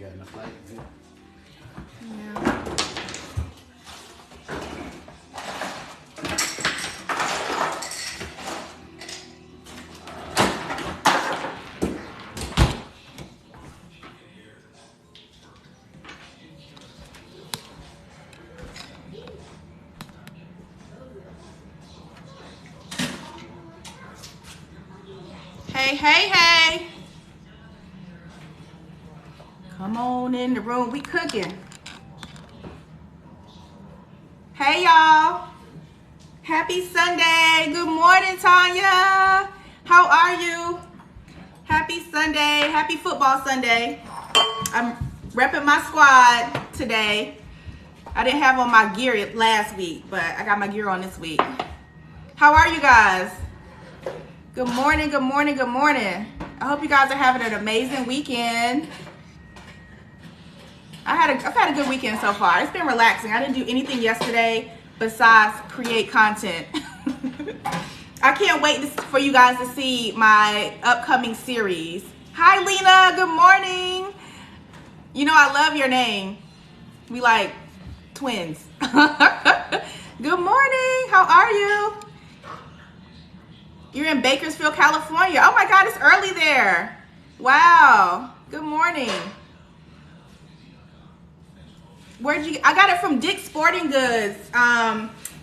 got enough light. Yeah. Hey, hey, hey. Come on in the room. We cooking. Hey, y'all. Happy Sunday. Good morning, Tanya. How are you? Happy Sunday. Happy football Sunday. I'm repping my squad today. I didn't have on my gear last week, but I got my gear on this week. How are you guys? Good morning, good morning, good morning. I hope you guys are having an amazing weekend. I've had a good weekend so far. It's been relaxing. I didn't do anything yesterday besides create content. I can't wait for you guys to see my upcoming series. Hi, Lena. Good morning. You know I love your name. We like twins. Good morning. How are you? You're in Bakersfield, California. Oh my God, it's early there. Wow. Good morning. I got it from Dick's Sporting Goods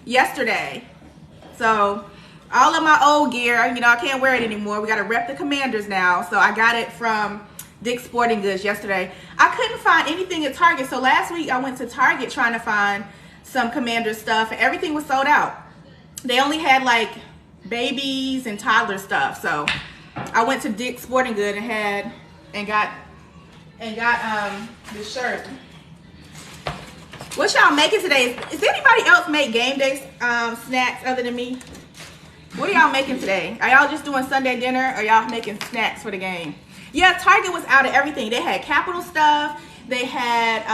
yesterday. So all of my old gear, I can't wear it anymore. We got to rep the Commanders now. So I got it from Dick's Sporting Goods yesterday. I couldn't find anything at Target. So last week I went to Target trying to find some Commanders stuff, and everything was sold out. They only had like babies and toddler stuff. So I went to Dick's Sporting Goods and got this shirt. What y'all making today? Is anybody else make game day snacks other than me? What are y'all making today? Are y'all just doing Sunday dinner, or y'all making snacks for the game? Yeah, Target was out of everything. They had Capital stuff, they had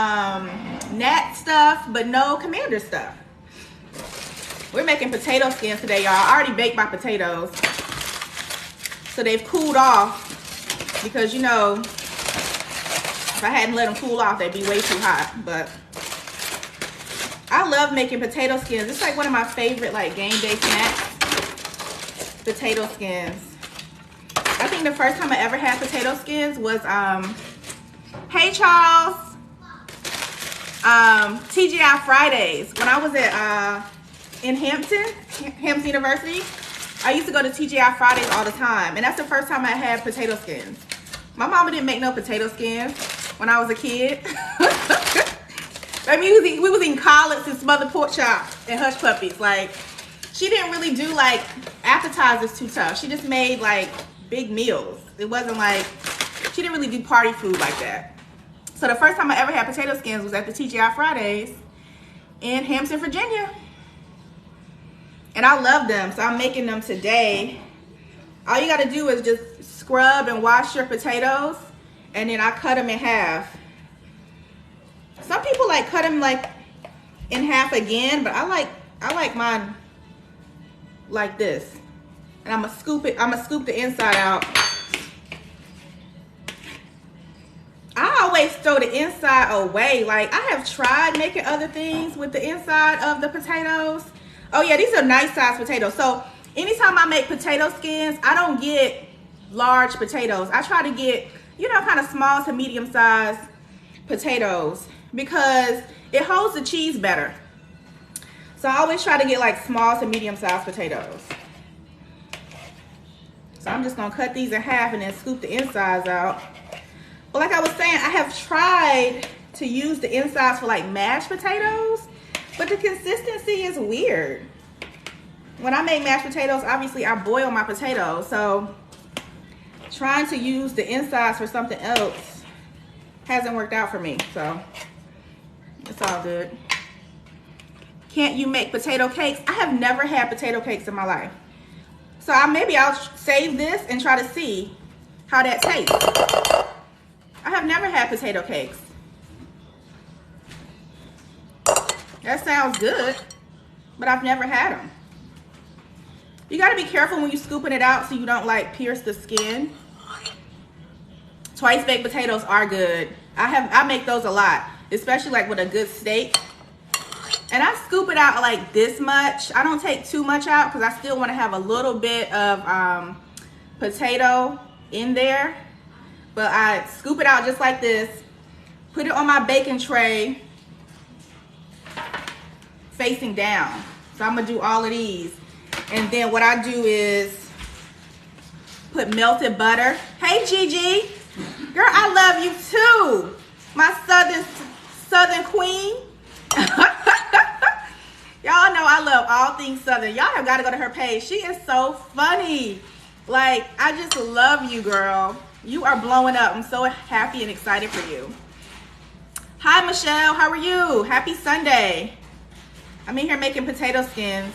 Nat stuff, but no Commander stuff. We're making potato skins today, y'all. I already baked my potatoes, so they've cooled off, because if I hadn't let them cool off, they'd be way too hot. But I love making potato skins. It's like one of my favorite like game day snacks. Potato skins. I think the first time I ever had potato skins was hey Charles, TGI Fridays. When I was in Hampton University, I used to go to TGI Fridays all the time, and that's the first time I had potato skins. My mama didn't make no potato skins when I was a kid. I mean, we was eating collards and smothered pork chop and hush puppies. Like, she didn't really do like appetizers too tough. She just made like big meals. It wasn't like, she didn't really do party food like that. So the first time I ever had potato skins was at the TGI Fridays in Hampton, Virginia. And I love them, so I'm making them today. All you gotta do is just scrub and wash your potatoes, and then I cut them in half. Some people like cut them like in half again, but I like mine like this. And I'm gonna scoop the inside out. I always throw the inside away. Like, I have tried making other things with the inside of the potatoes. Oh yeah, these are nice sized potatoes. So anytime I make potato skins, I don't get large potatoes. I try to get, kind of small to medium sized potatoes, because it holds the cheese better. So I always try to get like small to medium sized potatoes. So I'm just gonna cut these in half and then scoop the insides out. But like I was saying, I have tried to use the insides for like mashed potatoes, but the consistency is weird. When I make mashed potatoes, obviously I boil my potatoes. So trying to use the insides for something else hasn't worked out for me. So it's all good. Can't you make potato cakes? I have never had potato cakes in my life. So maybe I'll save this and try to see how that tastes. I have never had potato cakes. That sounds good, but I've never had them. You gotta be careful when you're scooping it out so you don't like pierce the skin. Twice baked potatoes are good. I make those a lot, especially like with a good steak. And I scoop it out like this much. I don't take too much out because I still want to have a little bit of potato in there. But I scoop it out just like this. Put it on my baking tray facing down. So I'm going to do all of these. And then what I do is put melted butter. Hey, Gigi. Girl, I love you too. My southern queen. Y'all know I love all things southern. Y'all have got to go to her page. She is so funny. Like, I just love you, girl. You are blowing up. I'm so happy and excited for you. Hi, Michelle. How are you? Happy Sunday. I'm in here making potato skins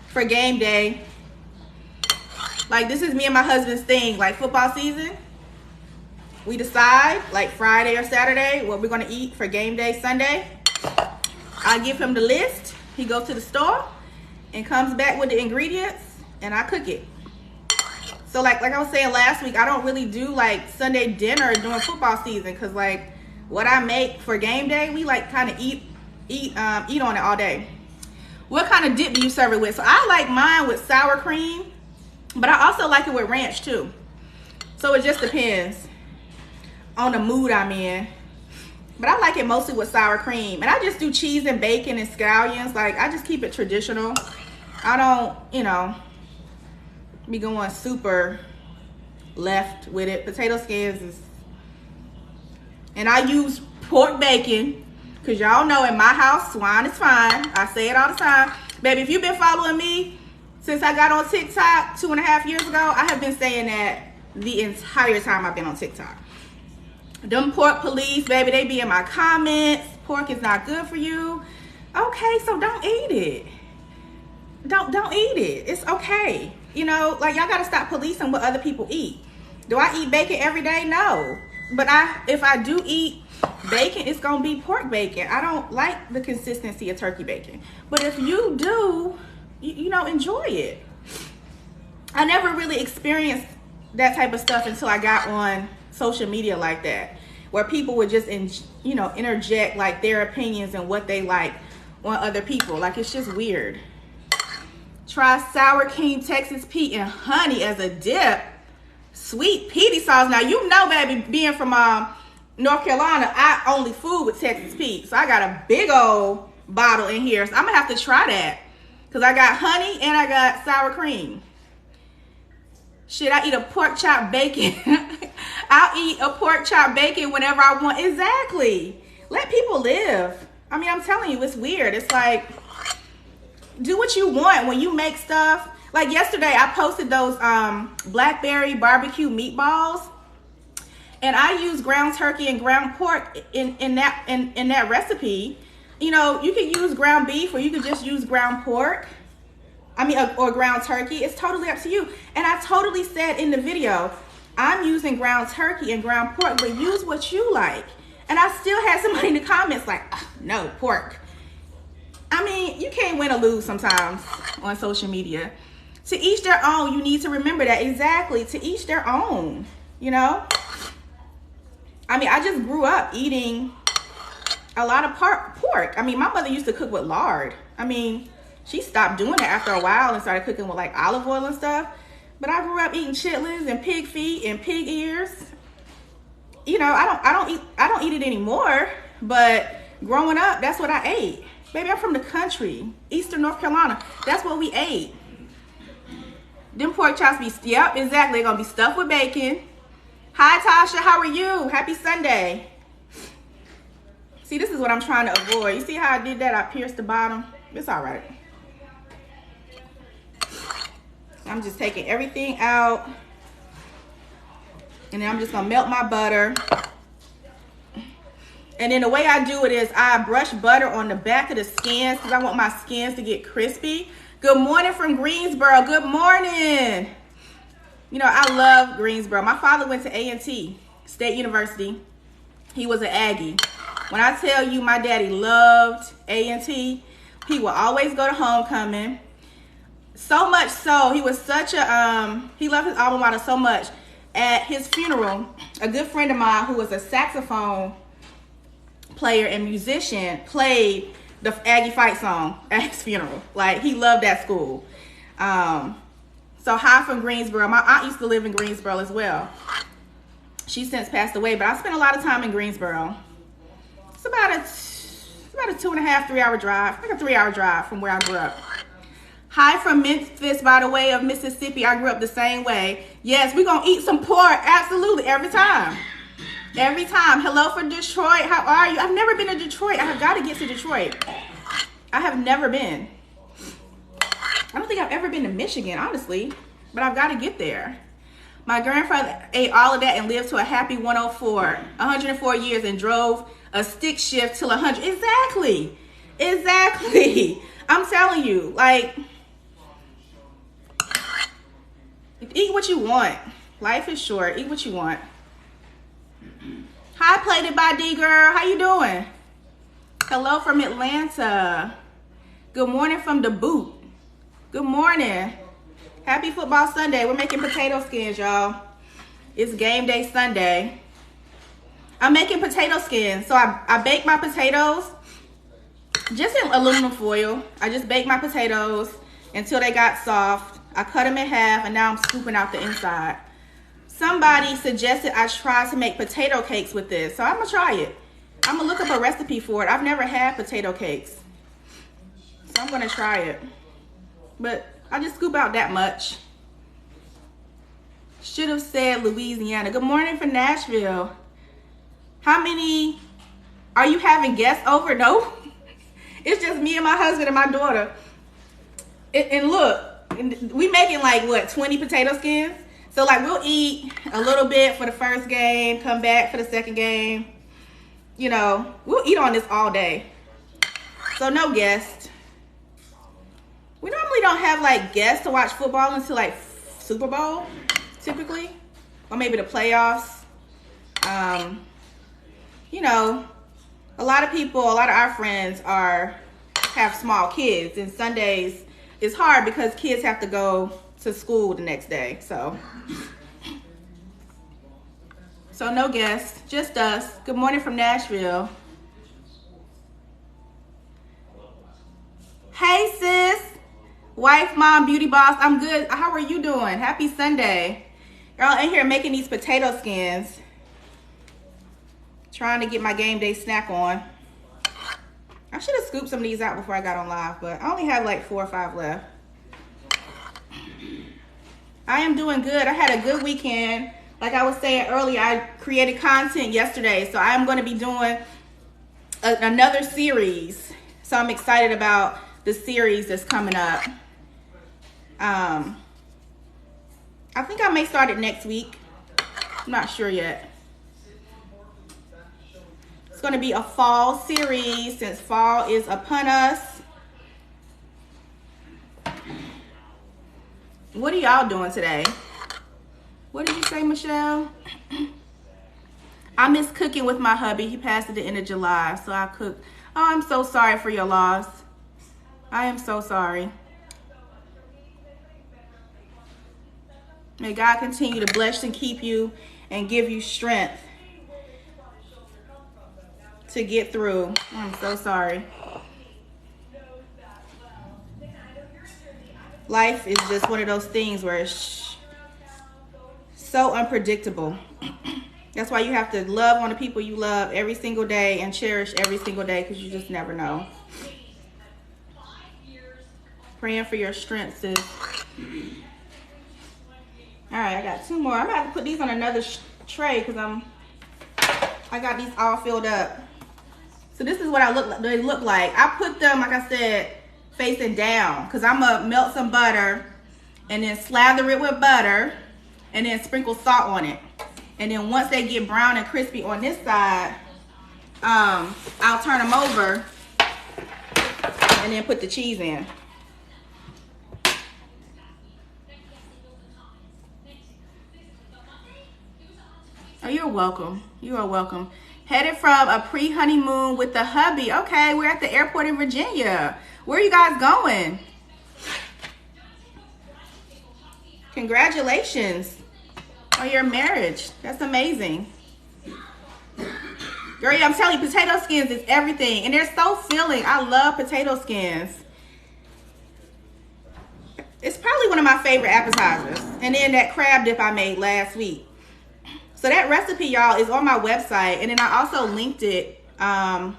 for game day. Like, this is me and my husband's thing. Like, football season, we decide, like Friday or Saturday, what we're going to eat for game day Sunday. I give him the list. He goes to the store and comes back with the ingredients, and I cook it. So like I was saying last week, I don't really do like Sunday dinner during football season because like what I make for game day, we like kind of eat on it all day. What kind of dip do you serve it with? So I like mine with sour cream, but I also like it with ranch too. So it just depends on the mood I'm in. But I like it mostly with sour cream. And I just do cheese and bacon and scallions. Like, I just keep it traditional. I don't, you know, be going super left with it. Potato skins is... And I use pork bacon. Because y'all know in my house, swine is fine. I say it all the time. Baby, if you've been following me since I got on TikTok 2.5 years ago, I have been saying that the entire time I've been on TikTok. Them pork police, baby, they be in my comments. Pork is not good for you. Okay, so don't eat it. Don't eat it. It's okay. You know, like y'all gotta stop policing what other people eat. Do I eat bacon every day? No. But if I do eat bacon, it's gonna be pork bacon. I don't like the consistency of turkey bacon. But if you do, you know, enjoy it. I never really experienced that type of stuff until I got on social media like that, where people would just interject like their opinions and what they like on other people. Like, it's just weird. Try sour cream Texas Pete and honey as a dip. Sweet peaty sauce. Now you know, baby, being from North Carolina, I only food with Texas Pete, so I got a big old bottle in here. So I'm gonna have to try that because I got honey and I got sour cream. Shit, I eat a pork chop bacon. I'll eat a pork chop bacon whenever I want. Exactly. Let people live. I mean, I'm telling you, it's weird. It's like, do what you want when you make stuff. Like yesterday, I posted those blackberry barbecue meatballs, and I used ground turkey and ground pork in that recipe. You know, you could use ground beef or you could just use ground pork. I mean, or ground turkey. It's totally up to you. And I totally said in the video, I'm using ground turkey and ground pork, but use what you like. And I still had somebody in the comments like, no, pork. I mean, you can't win or lose sometimes on social media. To each their own. You need to remember that. Exactly. To each their own, you know? I mean, I just grew up eating a lot of pork. I mean, my mother used to cook with lard. I mean, she stopped doing it after a while and started cooking with like olive oil and stuff. But I grew up eating chitlins and pig feet and pig ears. You know, I don't eat it anymore. But growing up, that's what I ate. Baby, I'm from the country, Eastern North Carolina. That's what we ate. Them pork chops be, yep, exactly. They're gonna be stuffed with bacon. Hi, Tasha, how are you? Happy Sunday. See, this is what I'm trying to avoid. You see how I did that? I pierced the bottom. It's all right. I'm just taking everything out. And then I'm just gonna melt my butter. And then the way I do it is I brush butter on the back of the skins because I want my skins to get crispy. Good morning from Greensboro. Good morning. You know, I love Greensboro. My father went to A&T, State University. He was an Aggie. When I tell you my daddy loved A&T, he would always go to homecoming. So much so, he was such a, he loved his alma mater so much. at his funeral, a good friend of mine who was a saxophone player and musician played the Aggie fight song at his funeral. Like, he loved that school. So hi from Greensboro. My aunt used to live in Greensboro as well. She since passed away, but I spent a lot of time in Greensboro. It's about a 2.5, 3 hour drive. Like a 3 hour drive from where I grew up. Hi from Memphis, by the way, of Mississippi. I grew up the same way. Yes, we're going to eat some pork. Absolutely, every time. Every time. Hello from Detroit. How are you? I've never been to Detroit. I have got to get to Detroit. I have never been. I don't think I've ever been to Michigan, honestly. But I've got to get there. My grandfather ate all of that and lived to a happy 104 years and drove a stick shift till 100. Exactly. Exactly. I'm telling you, like, eat what you want. Life is short. Eat what you want. Hi, Plated by D Girl. How you doing? Hello from Atlanta. Good morning from the boot. Good morning. Happy Football Sunday. We're making potato skins, y'all. It's game day Sunday. I'm making potato skins. So I bake my potatoes just in aluminum foil. I just bake my potatoes until they got soft. I cut them in half and now I'm scooping out the inside. Somebody suggested I try to make potato cakes with this. So I'm going to try it. I'm going to look up a recipe for it. I've never had potato cakes. So I'm going to try it. But I just scoop out that much. Should have said Louisiana. Good morning from Nashville. How many are you having guests over? No. It's just me and my husband and my daughter. And look, we making like what, 20 potato skins? So like we'll eat a little bit for the first game, come back for the second game. You know, we'll eat on this all day. So no guests. We normally don't have like guests to watch football until like Super Bowl, typically, or maybe the playoffs. You know, a lot of people, a lot of our friends have small kids, and Sundays is hard because kids have to go to school the next day. So no guests, just us. Good morning from Nashville. Hey sis. Wife, mom, beauty boss, I'm good. How are you doing? Happy Sunday. Y'all in here making these potato skins. Trying to get my game day snack on. I should have scooped some of these out before I got on live, but I only have like 4 or 5 left. I am doing good. I had a good weekend. Like I was saying earlier, I created content yesterday, so I'm going to be doing another series. So I'm excited about the series that's coming up. I think I may start it next week. I'm not sure yet. It's going to be a fall series since fall is upon us. What are y'all doing today? What did you say, Michelle? I miss cooking with my hubby. He passed at the end of July, so I cooked. Oh, I'm so sorry for your loss. I am so sorry. May God continue to bless and keep you and give you strength to get through. I'm so sorry. Life is just one of those things where it's so unpredictable. That's why you have to love on the people you love every single day and cherish every single day, because you just never know. Praying for your strength, sis. All right, I got 2 more. I'm going to have to put these on another tray because I got these all filled up. So this is what they look like. I put them, like I said, facing down because I'm going to melt some butter and then slather it with butter and then sprinkle salt on it. And then once they get brown and crispy on this side, I'll turn them over and then put the cheese in. Oh, you're welcome. You are welcome. Headed from a pre-honeymoon with the hubby. Okay, we're at the airport in Virginia. Where are you guys going? Congratulations. or your marriage. That's amazing. Girl, yeah, I'm telling you, potato skins is everything. And they're so filling. I love potato skins. It's probably one of my favorite appetizers. And then that crab dip I made last week. So that recipe, y'all, is on my website. And then I also linked it on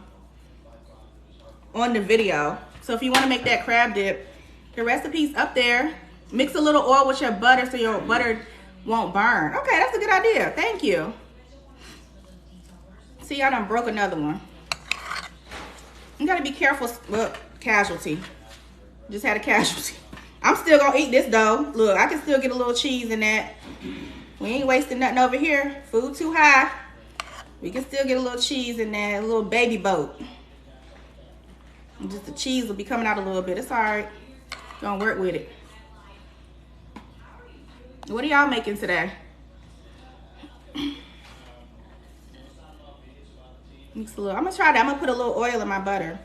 the video. So if you want to make that crab dip, the recipe's up there. Mix a little oil with your butter so your butter won't burn. Okay, that's a good idea. Thank you. See, I done broke another one. You gotta be careful. Look, casualty. Just had a casualty. I'm still gonna eat this though. Look, I can still get a little cheese in that. We ain't wasting nothing over here. Food too high. We can still get a little cheese in that, a little baby boat. And just the cheese will be coming out a little bit. It's all right. Gonna work with it. What are y'all making today? Mix a little. I'm gonna try that. I'm gonna put a little oil in my butter.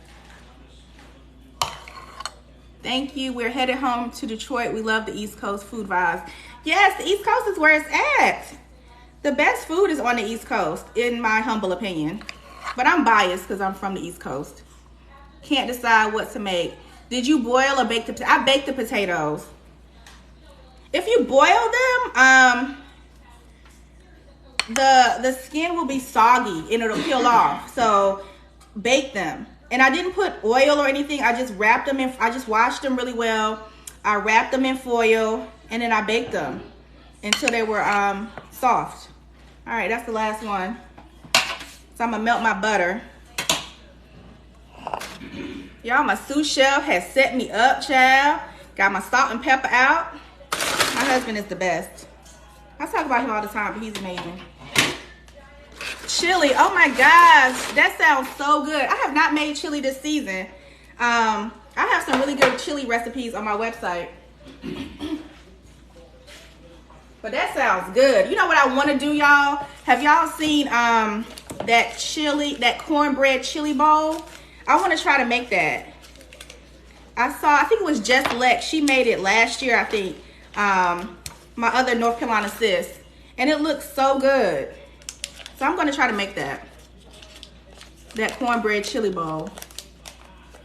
Thank you. We're headed home to Detroit. We love the East Coast food vibes. Yes, the East Coast is where it's at. The best food is on the East Coast, in my humble opinion. But I'm biased because I'm from the East Coast. Can't decide what to make. Did you boil or bake the? I baked the potatoes. If you boil them, the skin will be soggy and it'll peel off. So bake them. And I didn't put oil or anything. I just wrapped them in. I just washed them really well. I wrapped them in foil and then I baked them until they were soft. All right, that's the last one. So I'm gonna melt my butter. Y'all, my sous chef has set me up, child. Got my salt and pepper out. My husband is the best. I talk about him all the time, but he's amazing. Chili, oh my gosh, that sounds so good. I have not made chili this season. I have some really good chili recipes on my website. But that sounds good. You know what I want to do, y'all? Have y'all seen that chili, that cornbread chili bowl? I want to try to make that. I think it was Just Lex. She made it last year, I think. My other North Carolina sis. And it looks so good. So I'm going to try to make that. That cornbread chili bowl.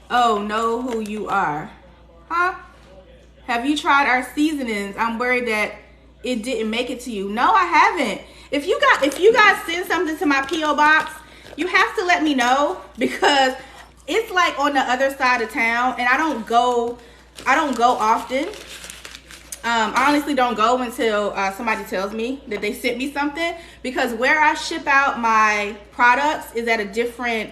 Oh, know who you are. Huh? Have you tried our seasonings? I'm worried that it didn't make it to you. No, I haven't. If you guys send something to my P.O. box, you have to let me know, because it's like on the other side of town and I don't go often. I honestly don't go until somebody tells me that they sent me something, because where I ship out my products is at a different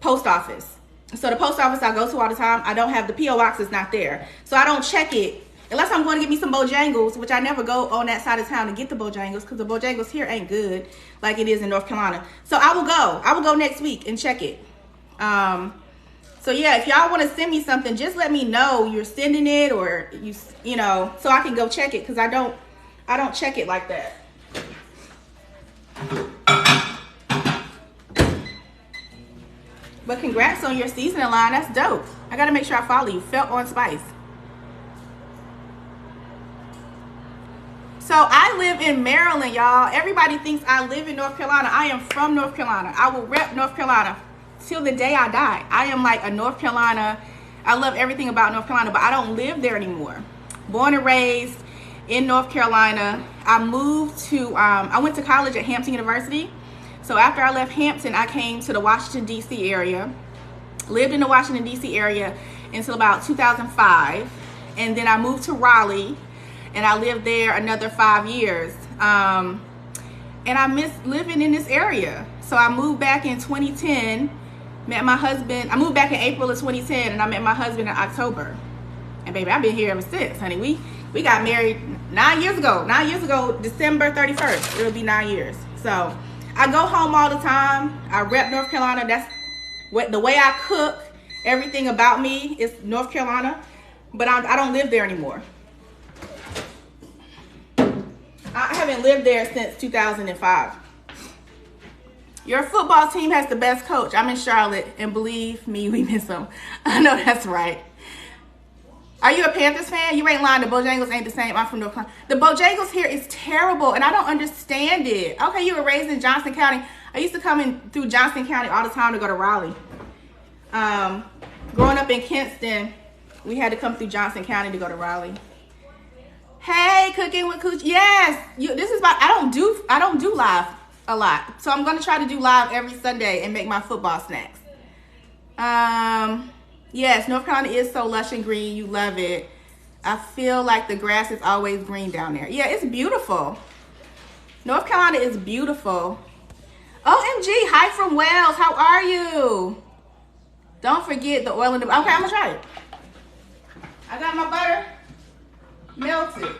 post office. So the post office I go to all the time, I don't have the P.O. box, is not there. So I don't check it unless I'm going to get me some Bojangles, which I never go on that side of town to get the Bojangles, because the Bojangles here ain't good like it is in North Carolina. So I will go next week and check it. So yeah, if y'all want to send me something, just let me know you're sending it, or you know, so I can go check it, because I don't check it like that. But congrats on your seasoning line. That's dope. I got to make sure I follow you. Felt on Spice. So I live in Maryland, y'all. Everybody thinks I live in North Carolina. I am from North Carolina. I will rep North Carolina till the day I die. I am like a North Carolina. I love everything about North Carolina, but I don't live there anymore. Born and raised in North Carolina. I moved to, I went to college at Hampton University. So after I left Hampton, I came to the Washington, D.C. area. Lived in the Washington, D.C. area until about 2005. And then I moved to Raleigh, and I lived there another 5 years. And I miss living in this area. So I moved back in 2010, met my husband. I moved back in April of 2010, and I met my husband in October. And baby, I've been here ever since, honey. We got married 9 years ago. 9 years ago, December 31st, it'll be 9 years. So I go home all the time. I rep North Carolina. That's what the way I cook. Everything about me is North Carolina, but I don't live there anymore. I haven't lived there since 2005. Your football team has the best coach. I'm in Charlotte, and believe me, we miss him. I know that's right. Are you a Panthers fan? You ain't lying. The Bojangles ain't the same. I'm from North Carolina. The Bojangles here is terrible, and I don't understand it. Okay, you were raised in Johnson County. I used to come in through Johnson County all the time to go to Raleigh. Growing up in Kinston, we had to come through Johnson County to go to Raleigh. Hey, cooking with Cooch. Yes, this is my. I don't do live a lot, so I'm gonna try to do live every Sunday and make my football snacks. Yes, North Carolina is so lush and green. You love it. I feel like the grass is always green down there. Yeah, it's beautiful. North Carolina is beautiful. OMG, hi from Wales. How are you? Don't forget the oil in the... Okay, I'm going to try it. I got my butter melted.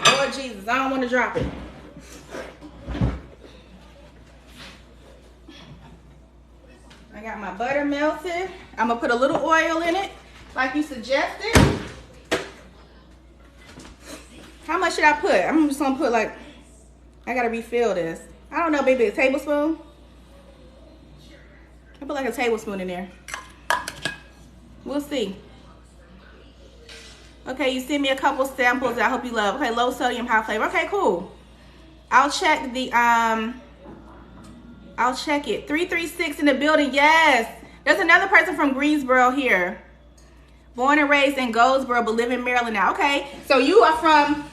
Lord Jesus, I don't want to drop it. I got my butter melted. I'm going to put a little oil in it, like you suggested. How much should I put? I'm just going to put like... I got to refill this. I don't know, baby, a tablespoon? I put like a tablespoon in there. We'll see. Okay, you send me a couple samples that I hope you love. Okay, low sodium, high flavor. Okay, cool. I'll check the, I'll check it. 336 in the building, yes. There's another person from Greensboro here. Born and raised in Goldsboro, but live in Maryland now. Okay, so you are from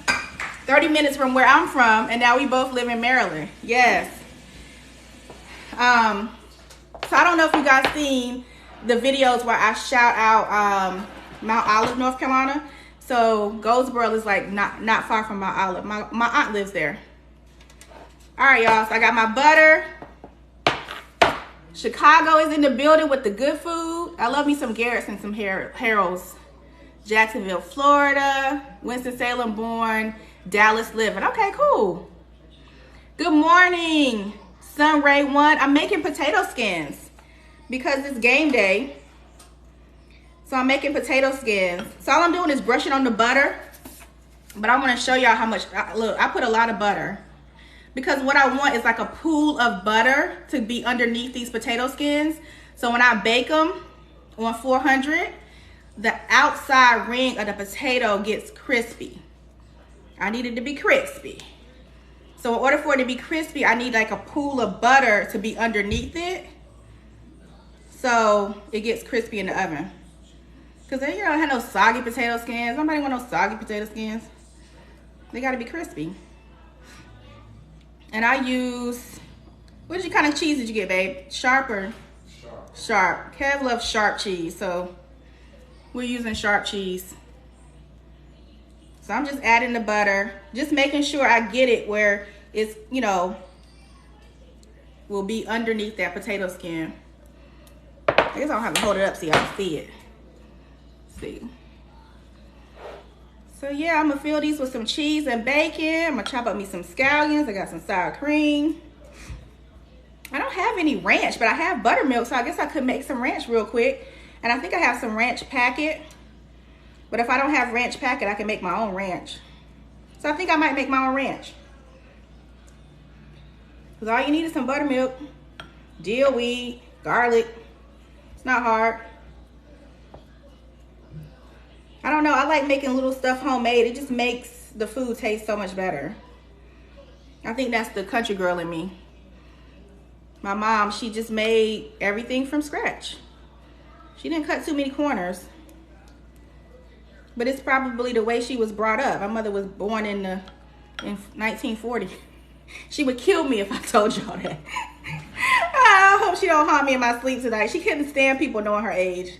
30 minutes from where I'm from, and now we both live in Maryland. Yes. So I don't know if you guys seen the videos where I shout out Mount Olive, North Carolina. So Goldsboro is like not far from Mount Olive. My aunt lives there. All right, y'all. So I got my butter. Chicago is in the building with the good food. I love me some Garrett's and some Harold's. Jacksonville, Florida. Winston-Salem born. Dallas living. Okay, cool. Good morning, Sunray One. I'm making potato skins because it's game day. So I'm making potato skins. So all I'm doing is brushing on the butter. But I want to show y'all how much. Look, I put a lot of butter. Because what I want is like a pool of butter to be underneath these potato skins. So when I bake them on 400, the outside ring of the potato gets crispy. I need it to be crispy. So in order for it to be crispy, I need like a pool of butter to be underneath it. So it gets crispy in the oven. Because then, you know, I have no soggy potato skins. Nobody want no soggy potato skins. They got to be crispy. And I use, what kind of cheese did you get, babe? Sharp or? Sharp. Sharp. Kev loves sharp cheese, so we're using sharp cheese. So I'm just adding the butter, just making sure I get it where it's, you know, will be underneath that potato skin. I guess I don't have to hold it up so y'all can see it. See. So yeah, I'm gonna fill these with some cheese and bacon. I'm gonna chop up me some scallions. I got some sour cream. I don't have any ranch, but I have buttermilk, so I guess I could make some ranch real quick. And I think I have some ranch packet. But if I don't have ranch packet, I can make my own ranch. So I think I might make my own ranch. Because all you need is some buttermilk, dill weed, garlic. It's not hard. I don't know. I like making little stuff homemade. It just makes the food taste so much better. I think that's the country girl in me. My mom, she just made everything from scratch. She didn't cut too many corners. But it's probably the way she was brought up. My mother was born in 1940. She would kill me if I told y'all that. I hope she don't haunt me in my sleep tonight. She couldn't stand people knowing her age.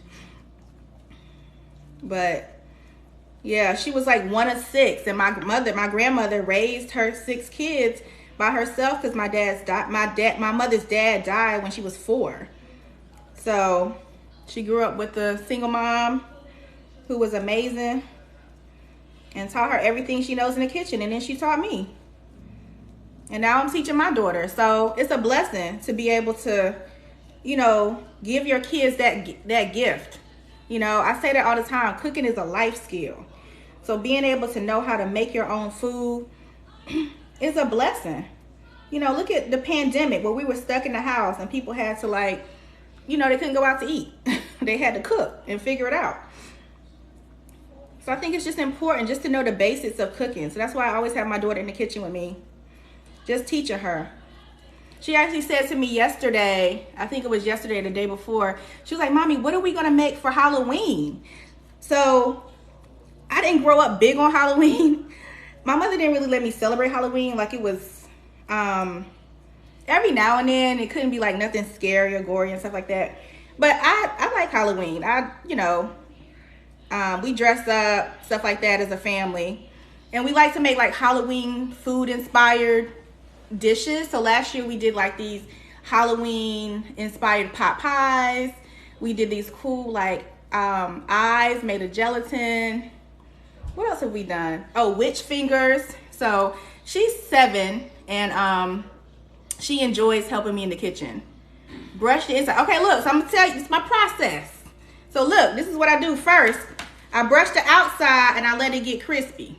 But yeah, she was like one of 6. And my grandmother raised her 6 kids by herself because my mother's dad died when she was 4. So she grew up with a single mom who was amazing and taught her everything she knows in the kitchen. And then she taught me. And now I'm teaching my daughter. So it's a blessing to be able to, you know, give your kids that gift. You know, I say that all the time. Cooking is a life skill. So being able to know how to make your own food is a blessing. You know, look at the pandemic where we were stuck in the house and people had to, like, you know, they couldn't go out to eat. They had to cook and figure it out. So I think it's just important just to know the basics of cooking. So that's why I always have my daughter in the kitchen with me, just teaching her. She actually said to me yesterday, I think it was yesterday or the day before, she was like, Mommy, what are we gonna make for Halloween? So I didn't grow up big on Halloween. My mother didn't really let me celebrate Halloween. Like it was every now and then. It couldn't be like nothing scary or gory and stuff like that. But I like Halloween. We dress up, stuff like that as a family. And we like to make like Halloween food inspired dishes. So last year we did like these Halloween inspired pot pies. We did these cool like eyes made of gelatin. What else have we done? Oh, witch fingers. So she's 7 and she enjoys helping me in the kitchen. Brush the inside. Okay, look, so I'm gonna tell you, it's my process. So look, this is what I do first. I brush the outside and I let it get crispy.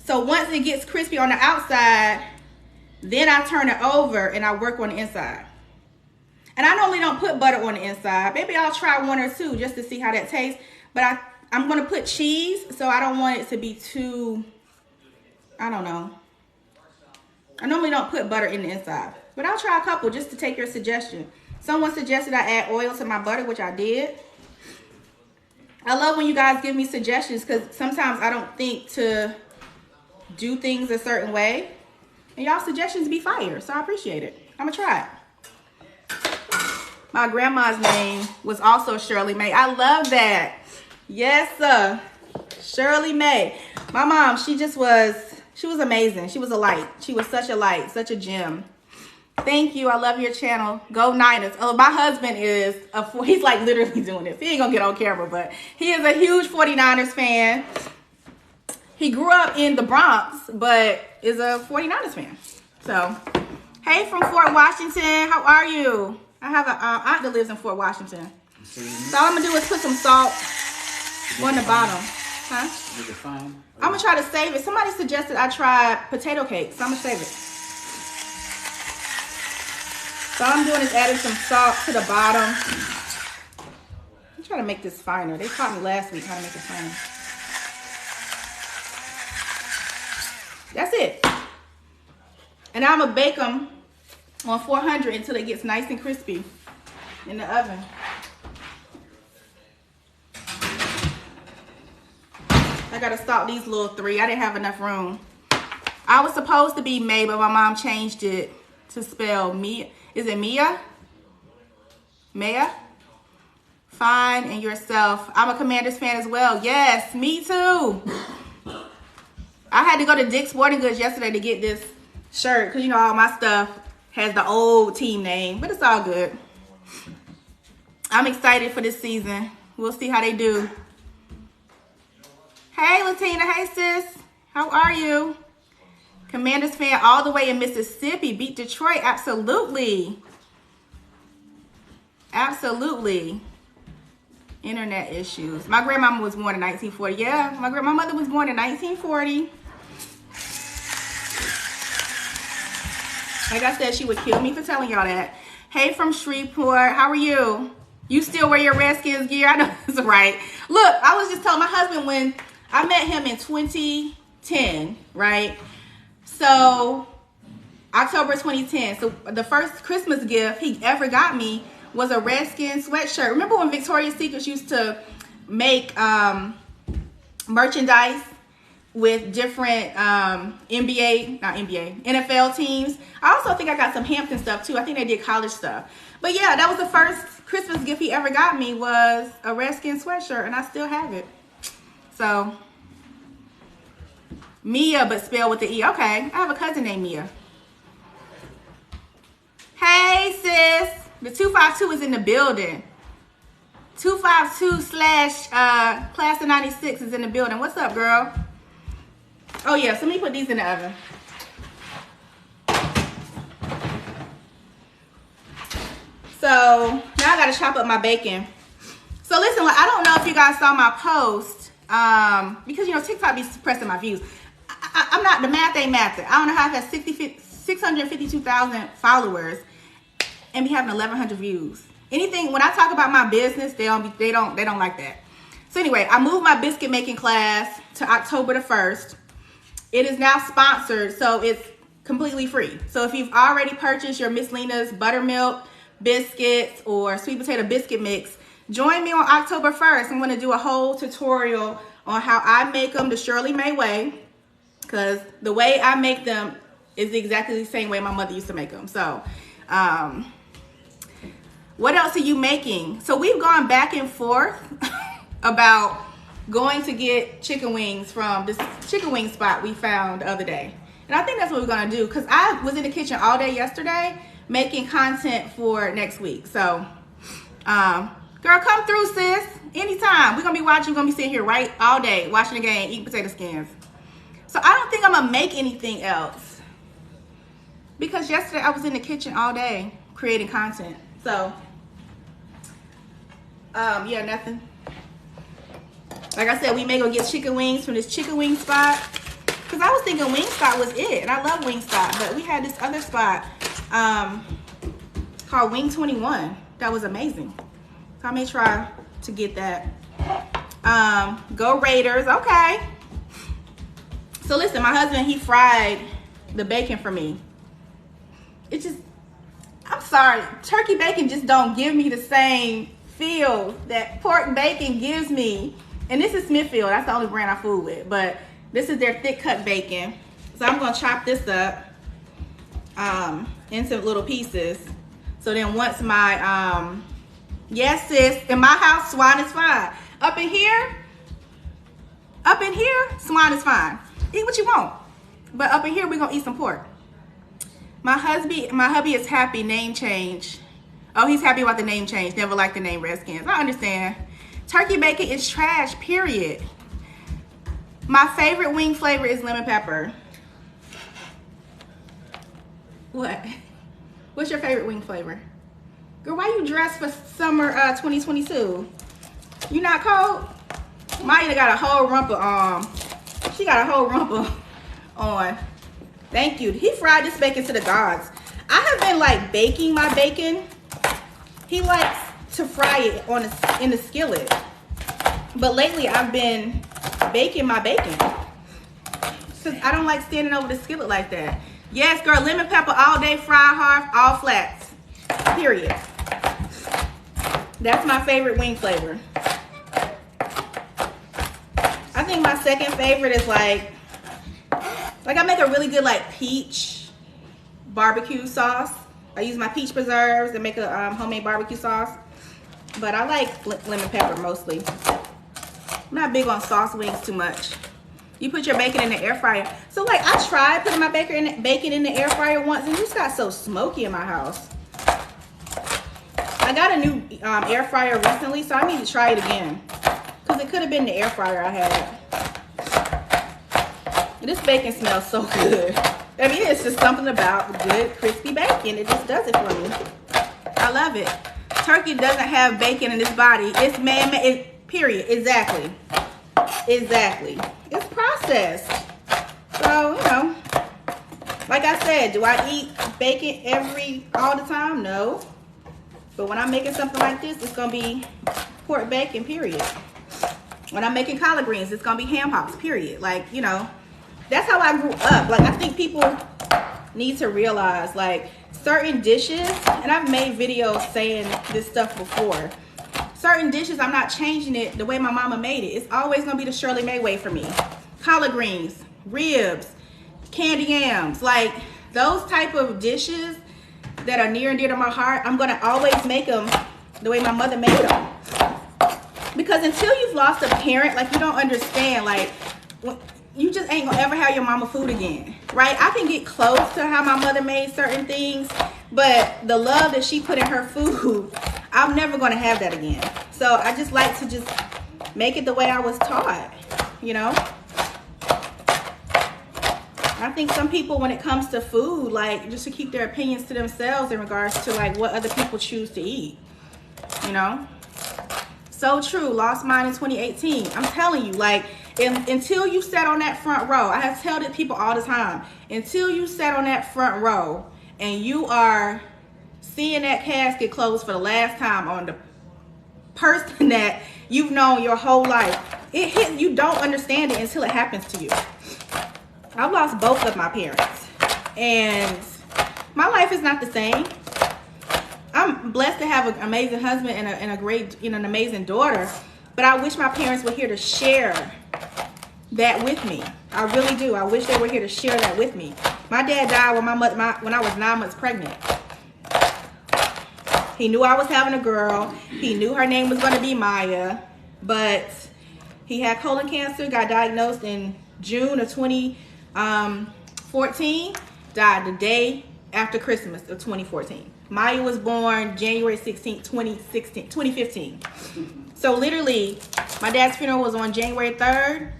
So once it gets crispy on the outside, then I turn it over and I work on the inside. And I normally don't put butter on the inside. Maybe I'll try 1 or 2 just to see how that tastes. But I'm gonna put cheese, so I don't want it to be too, I don't know. I normally don't put butter in the inside, but I'll try a couple just to take your suggestion. Someone suggested I add oil to my butter, which I did. I love when you guys give me suggestions because sometimes I don't think to do things a certain way. And y'all suggestions be fire, so I appreciate it. I'm gonna try it. My grandma's name was also Shirley Mae. I love that. Yes, sir. Shirley Mae. My mom, she was amazing. She was a light. She was such a light, such a gem. Thank you. I love your channel. Go Niners. Oh, my husband is he's like literally doing this. He ain't gonna get on camera, but he is a huge 49ers fan. He grew up in the Bronx, but is a 49ers fan. So, hey from Fort Washington. How are you? I have an aunt that lives in Fort Washington. So all I'm gonna do is put some salt on the bottom. Huh? I'm gonna try to save it. Somebody suggested I try potato cake, so I'm gonna save it. So all I'm doing is adding some salt to the bottom. I'm trying to make this finer. They taught me last week how to make it finer. That's it. And I'm gonna bake them on 400 until it gets nice and crispy in the oven. I gotta stop these little 3. I didn't have enough room. I was supposed to be May, but my mom changed it to spell Mia. Is it Mia? Maya? Fine, and yourself. I'm a Commanders fan as well. Yes, me too. I had to go to Dick's Sporting Goods yesterday to get this shirt because, you know, all my stuff has the old team name, but it's all good. I'm excited for this season. We'll see how they do. Hey, Latina. Hey, sis. How are you? Commanders fan all the way in Mississippi. Beat Detroit. Absolutely. Absolutely. Internet issues. My grandmama was born in 1940. Yeah, my mother was born in 1940. Like I said, she would kill me for telling y'all that. Hey from Shreveport. How are you? You still wear your Redskins gear? I know that's right. Look, I was just telling my husband when I met him in 2010, right? So, October 2010. So, the first Christmas gift he ever got me was a Redskins sweatshirt. Remember when Victoria's Secret used to make merchandise with different NFL teams? I also think I got some Hampton stuff too. I think they did college stuff. But yeah, that was the first Christmas gift he ever got me was a Redskins sweatshirt, and I still have it. So, Mia, but spelled with the E. Okay, I have a cousin named Mia. Hey, sis. The 252 is in the building. 252/ class of 96 is in the building. What's up, girl? Oh, yeah, so let me put these in the oven. So, now I got to chop up my bacon. So, listen, I don't know if you guys saw my post. Because, you know, TikTok be suppressing my views. I'm not, the math ain't math. I don't know how I've had 652,000 followers and be having 1,100 views. Anything, when I talk about my business, they don't like that. So anyway, I moved my biscuit making class to October the 1st. It is now sponsored, so it's completely free. So if you've already purchased your Miss Lena's buttermilk biscuits or sweet potato biscuit mix, join me on October 1st. I'm going to do a whole tutorial on how I make them the Shirley May way, because the way I make them is exactly the same way my mother used to make them. So what else are you making? So we've gone back and forth about going to get chicken wings from this chicken wing spot we found the other day. And I think that's what we're gonna do, because I was in the kitchen all day yesterday making content for next week. So girl, come through, sis, anytime. We're gonna be watching, we're gonna be sitting here right all day watching the game, eating potato skins. So I don't think I'm gonna make anything else, because yesterday I was in the kitchen all day creating content. So yeah, nothing. Like I said, we may go get chicken wings from this chicken wing spot, because I was thinking Wingstop was it, and I love Wingstop, but we had this other spot called Wing 21 that was amazing. So I may try to get that. Go Raiders. Okay. So listen, my husband, he fried the bacon for me. It just, I'm sorry, turkey bacon just don't give me the same feel that pork bacon gives me. And this is Smithfield. That's the only brand I fool with. But this is their thick cut bacon. So I'm going to chop this up into little pieces. So then once my, yes sis, in my house, swine is fine. Up in here, swine is fine. Eat what you want. But up in here, we're going to eat some pork. My hubby is happy, name change. Oh, he's happy about the name change. Never liked the name Redskins. I understand. Turkey bacon is trash, period. My favorite wing flavor is lemon pepper. What? What's your favorite wing flavor? Girl, why you dressed for summer 2022? You not cold? Maya got a whole rumper on. She got a whole rumper on. Thank you. He fried this bacon to the gods. I have been like baking my bacon. He likes to fry it in the skillet. But lately I've been baking my bacon, because I don't like standing over the skillet like that. Yes, girl, lemon pepper all day, fried hard, all flats. Period. That's my favorite wing flavor. I think my second favorite is like I make a really good like peach barbecue sauce. I use my peach preserves and make a homemade barbecue sauce. But I like lemon pepper mostly. I'm not big on sauce wings too much. You put your bacon in the air fryer. So like I tried putting my bacon in the air fryer once, and it just got so smoky in my house. I got a new air fryer recently, so I need to try it again, because it could have been the air fryer I had. This bacon smells so good. I mean, it's just something about good crispy bacon. It just does it for me. I love it. Turkey doesn't have bacon in its body. It's man-made. Period. Exactly. Exactly. It's processed. So, you know, like I said, do I eat bacon all the time? No. But when I'm making something like this, it's gonna be pork bacon. Period. When I'm making collard greens, it's gonna be ham hocks. Period. Like, you know, that's how I grew up. Like, I think people need to realize, like, certain dishes, and I've made videos saying this stuff before. Certain dishes, I'm not changing it the way my mama made it. It's always gonna be the Shirley May way for me. Collard greens, ribs, candy yams, like those type of dishes that are near and dear to my heart, I'm gonna always make them the way my mother made them. Because until you've lost a parent, like, you don't understand, like, you just ain't gonna ever have your mama food again, right? I can get close to how my mother made certain things, but the love that she put in her food, I'm never gonna have that again. So I just like to just make it the way I was taught, you know? I think some people, when it comes to food, like, just to keep their opinions to themselves in regards to like what other people choose to eat, you know? So true. Lost mine in 2018. I'm telling you, like, until you sat on that front row, I have told it people all the time, until you sat on that front row and you are seeing that casket close for the last time on the person that you've known your whole life. You don't understand it until it happens to you. I've lost both of my parents, and my life is not the same. I'm blessed to have an amazing husband and a great, an amazing daughter, but I wish my parents were here to share that with me. I really do. I wish they were here to share that with me. My dad died when when I was 9 months pregnant. He knew I was having a girl. He knew her name was going to be Maya, but he had colon cancer, got diagnosed in June of 2014, died the day after Christmas of 2014. Maya was born January 16, 2015. So literally, my dad's funeral was on January 3rd.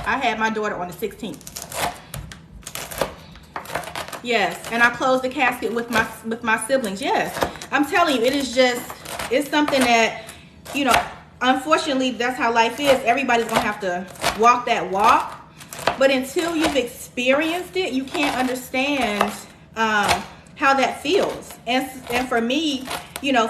I had my daughter on the 16th. Yes, and I closed the casket with my siblings. Yes, I'm telling you, it's something that, unfortunately, that's how life is. Everybody's gonna have to walk that walk. But until you've experienced it, you can't understand how that feels. And for me,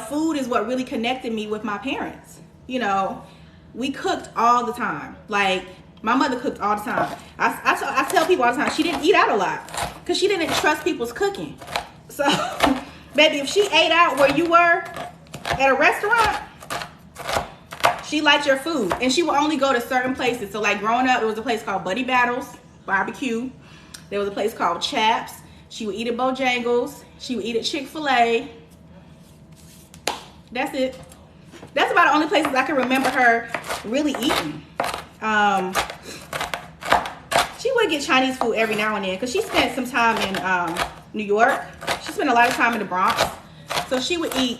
food is what really connected me with my parents. We cooked all the time. Like, my mother cooked all the time. I tell people all the time, she didn't eat out a lot because she didn't trust people's cooking. So, baby, if she ate out where you were at a restaurant, she liked your food. And she would only go to certain places. So, like, growing up, there was a place called Buddy Battles Barbecue. There was a place called Chaps. She would eat at Bojangles. She would eat at Chick-fil-A. That's it. That's about the only places I can remember her really eating. She would get Chinese food every now and then because she spent some time in New York. She spent a lot of time in the Bronx. So she would eat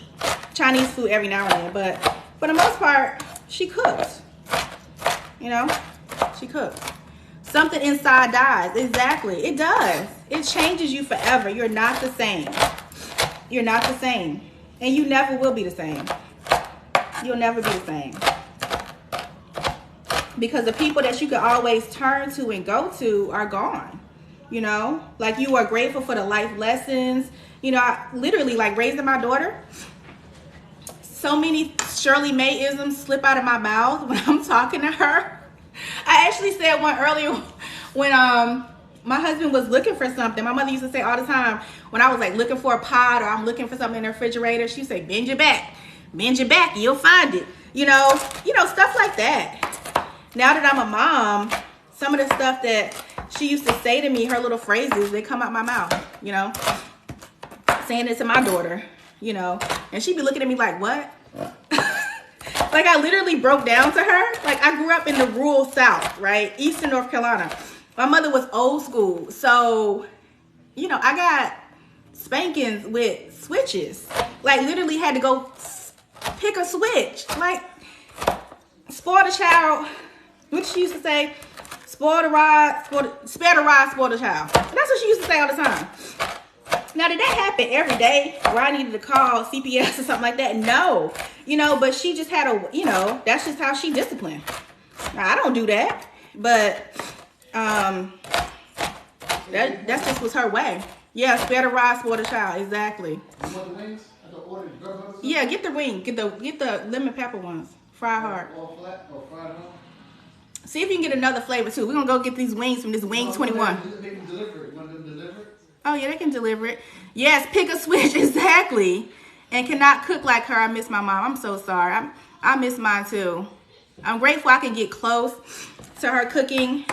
Chinese food every now and then. But for the most part, she cooked. She cooked. Something inside dies. Exactly. It does. It changes you forever. You're not the same. You're not the same. And you never will be the same. You'll never be the same. Because the people that you could always turn to and go to are gone. Like, you are grateful for the life lessons. I literally, like, raising my daughter, so many Shirley May-isms slip out of my mouth when I'm talking to her. I actually said one earlier when my husband was looking for something. My mother used to say all the time when I was like looking for a pot or I'm looking for something in the refrigerator, she'd say, bend your back, you'll find it. Stuff like that. Now that I'm a mom, some of the stuff that she used to say to me, her little phrases, they come out my mouth, saying it to my daughter, and she'd be looking at me like, what? Like, I literally broke down to her. Like, I grew up in the rural South, right? Eastern North Carolina. My mother was old school. So, I got spankings with switches. Like, literally had to go pick a switch. Like, spoil the child. What she used to say? Spare the rod, spoil the child. That's what she used to say all the time. Now, did that happen every day where I needed to call CPS or something like that? No. But she just had that's just how she disciplined. Now, I don't do that. But that just was her way. Yeah, spare the rod, spoil the child. Exactly. You want the wings? I can order the burgers? Yeah, get the wing. Get the lemon pepper ones. Fry hard. All flat or fried hard? See if you can get another flavor too. We're gonna go get these wings from this Wing 21. They can deliver it. You want them to deliver it? Oh yeah, they can deliver it. Yes, pick a switch, exactly. And cannot cook like her. I miss my mom. I'm so sorry. I miss mine too. I'm grateful I can get close to her cooking.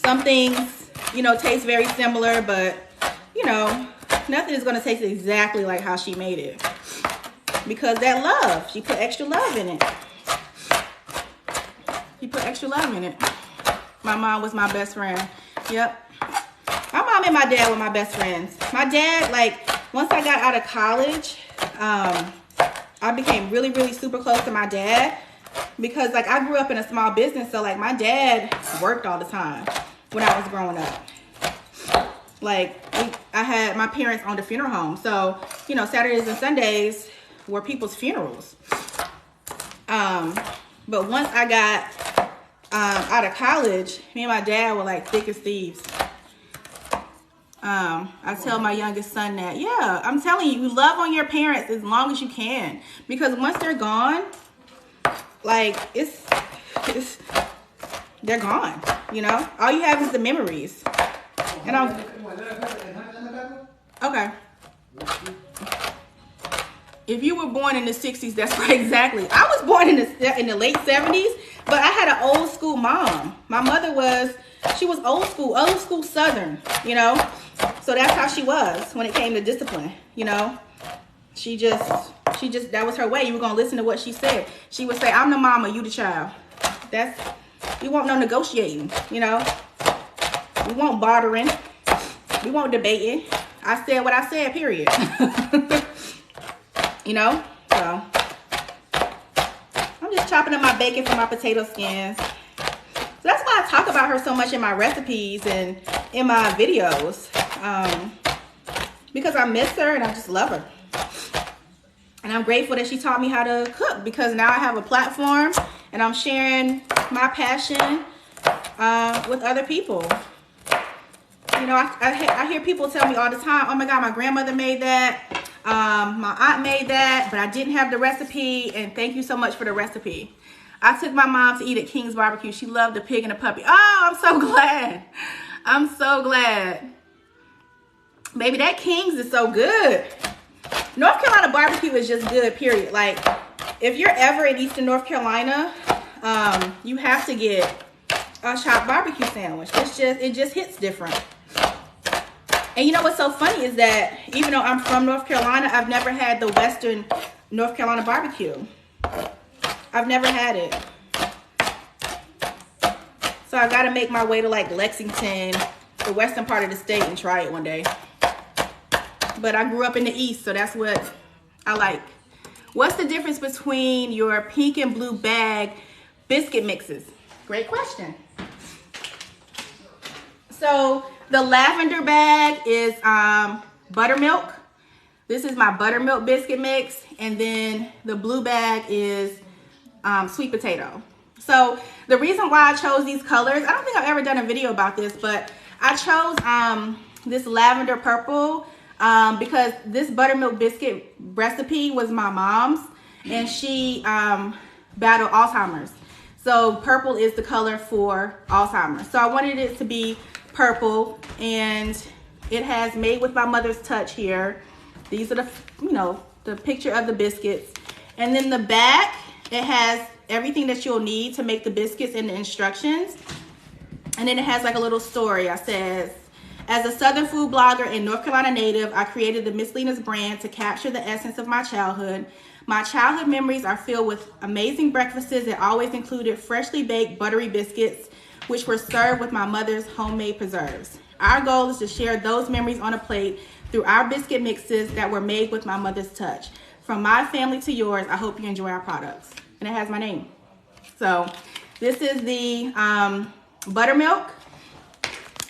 Some things, taste very similar, but nothing is gonna taste exactly like how she made it. Because that love, she put extra love in it. She put extra love in it. My mom was my best friend. Yep. My mom and my dad were my best friends. My dad, like, once I got out of college, I became really, really super close to my dad because, like, I grew up in a small business. So, like, my dad worked all the time when I was growing up. Like, I had my parents owned a funeral home. So, Saturdays and Sundays were people's funerals. But once I got out of college, me and my dad were like thick as thieves. I tell my youngest son that. Yeah, I'm telling you, you love on your parents as long as you can. Because once they're gone, like, they're gone, you know? All you have is the memories. And okay. If you were born in the 60s, that's right, exactly. I was born in the late 70s, but I had an old school mom. My mother she was old school Southern, you know? So that's how she was when it came to discipline, you know? She just, that was her way. You were going to listen to what she said. She would say, I'm the mama, you the child. We won't no negotiating, you know? We won't bartering. We won't debating. I said what I said, period. You know? So, I'm just chopping up my bacon for my potato skins. So that's why I talk about her so much in my recipes and in my videos. Because I miss her and I just love her. And I'm grateful that she taught me how to cook, because now I have a platform and I'm sharing my passion with other people. You know, I hear people tell me all the time, oh my God, my grandmother made that. My aunt made that, but I didn't have the recipe, and thank you so much for the recipe. I took my mom to eat at King's Barbecue. She loved the pig and the puppy. Oh, I'm so glad. I'm so glad. Baby, that King's is so good. North Carolina barbecue is just good, period. Like, if you're ever in Eastern North Carolina, you have to get a chopped barbecue sandwich. It just hits different. And you know what's so funny is that even though I'm from North Carolina, I've never had the Western North Carolina barbecue. I've never had it. So I gotta make my way to like Lexington, the western part of the state, and try it one day. But I grew up in the East, so that's what I like. What's the difference between your pink and blue bag biscuit mixes? Great question. So the lavender bag is buttermilk. This is my buttermilk biscuit mix. And then the blue bag is sweet potato. So the reason why I chose these colors, I don't think I've ever done a video about this, but I chose this lavender purple because this buttermilk biscuit recipe was my mom's, and she battled Alzheimer's. So purple is the color for Alzheimer's. So I wanted it to be purple, and it has made with my mother's touch here. These are the, you know, the picture of the biscuits. And then the back, it has everything that you'll need to make the biscuits and the instructions. And then it has like a little story. I says, as a Southern food blogger and North Carolina native, I created the Miss Lena's brand to capture the essence of my childhood. My childhood memories are filled with amazing breakfasts that always included freshly baked buttery biscuits, which were served with my mother's homemade preserves. Our goal is to share those memories on a plate through our biscuit mixes that were made with my mother's touch. From my family to yours, I hope you enjoy our products. And it has my name. So this is the buttermilk.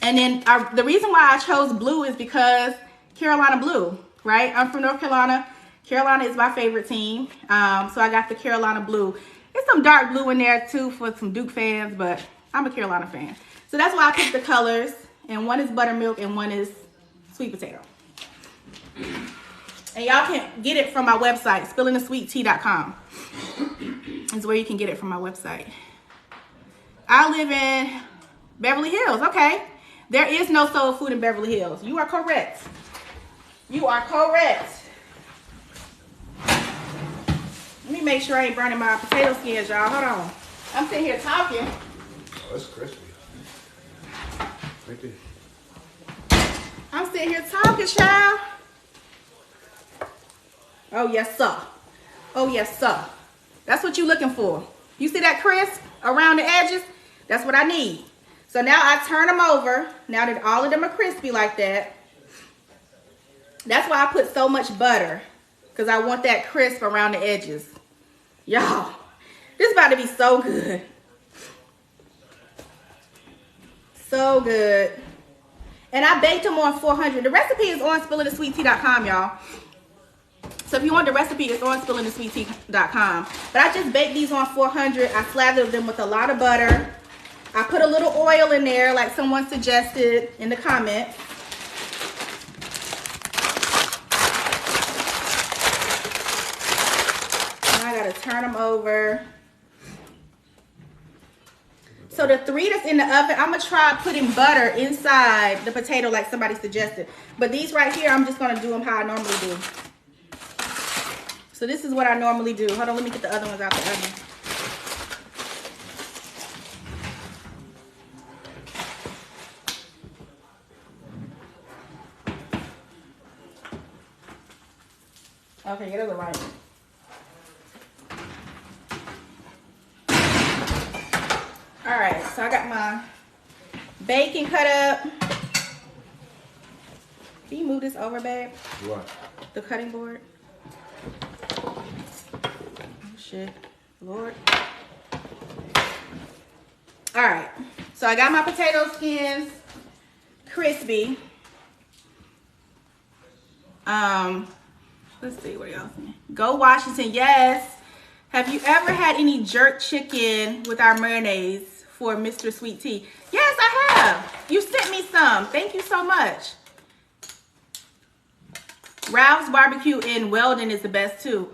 And then the reason why I chose blue is because Carolina blue, right? I'm from North Carolina. Carolina is my favorite team. So I got the Carolina blue. There's some dark blue in there too for some Duke fans, but I'm a Carolina fan. So that's why I picked the colors. And one is buttermilk and one is sweet potato. And y'all can get it from my website, spillingthesweettea.com. Is where you can get it from my website. I live in Beverly Hills. Okay. There is no soul food in Beverly Hills. You are correct. You are correct. Let me make sure I ain't burning my potato skins, y'all. Hold on. I'm sitting here talking. Oh, that's crispy. Right there. I'm sitting here talking, child. Oh, yes, sir. Oh, yes, sir. That's what you're looking for. You see that crisp around the edges? That's what I need. So now I turn them over. Now that all of them are crispy like that. That's why I put so much butter. Because I want that crisp around the edges. Y'all, this is about to be so good. So good. And I baked them on 400. The recipe is on spillingthesweettea.com, y'all. So if you want the recipe, it's on spillingthesweettea.com. But I just baked these on 400. I slathered them with a lot of butter. I put a little oil in there like someone suggested in the comments. turn them over. So the 3 that's in the oven, I'm gonna try putting butter inside the potato like somebody suggested. But these right here, I'm just gonna do them how I normally do. So this is what I normally do. Hold on, let me get the other ones out the oven. Okay, get it right. All right, so I got my bacon cut up. Can you move this over, babe? What? The cutting board. Oh, shit. Lord. All right, so I got my potato skins crispy. Let's see, what else? Go Washington, yes. Have you ever had any jerk chicken with our mayonnaise for Mr. Sweet Tea? Yes, I have. You sent me some. Thank you so much. Ralph's Barbecue in Weldon is the best too.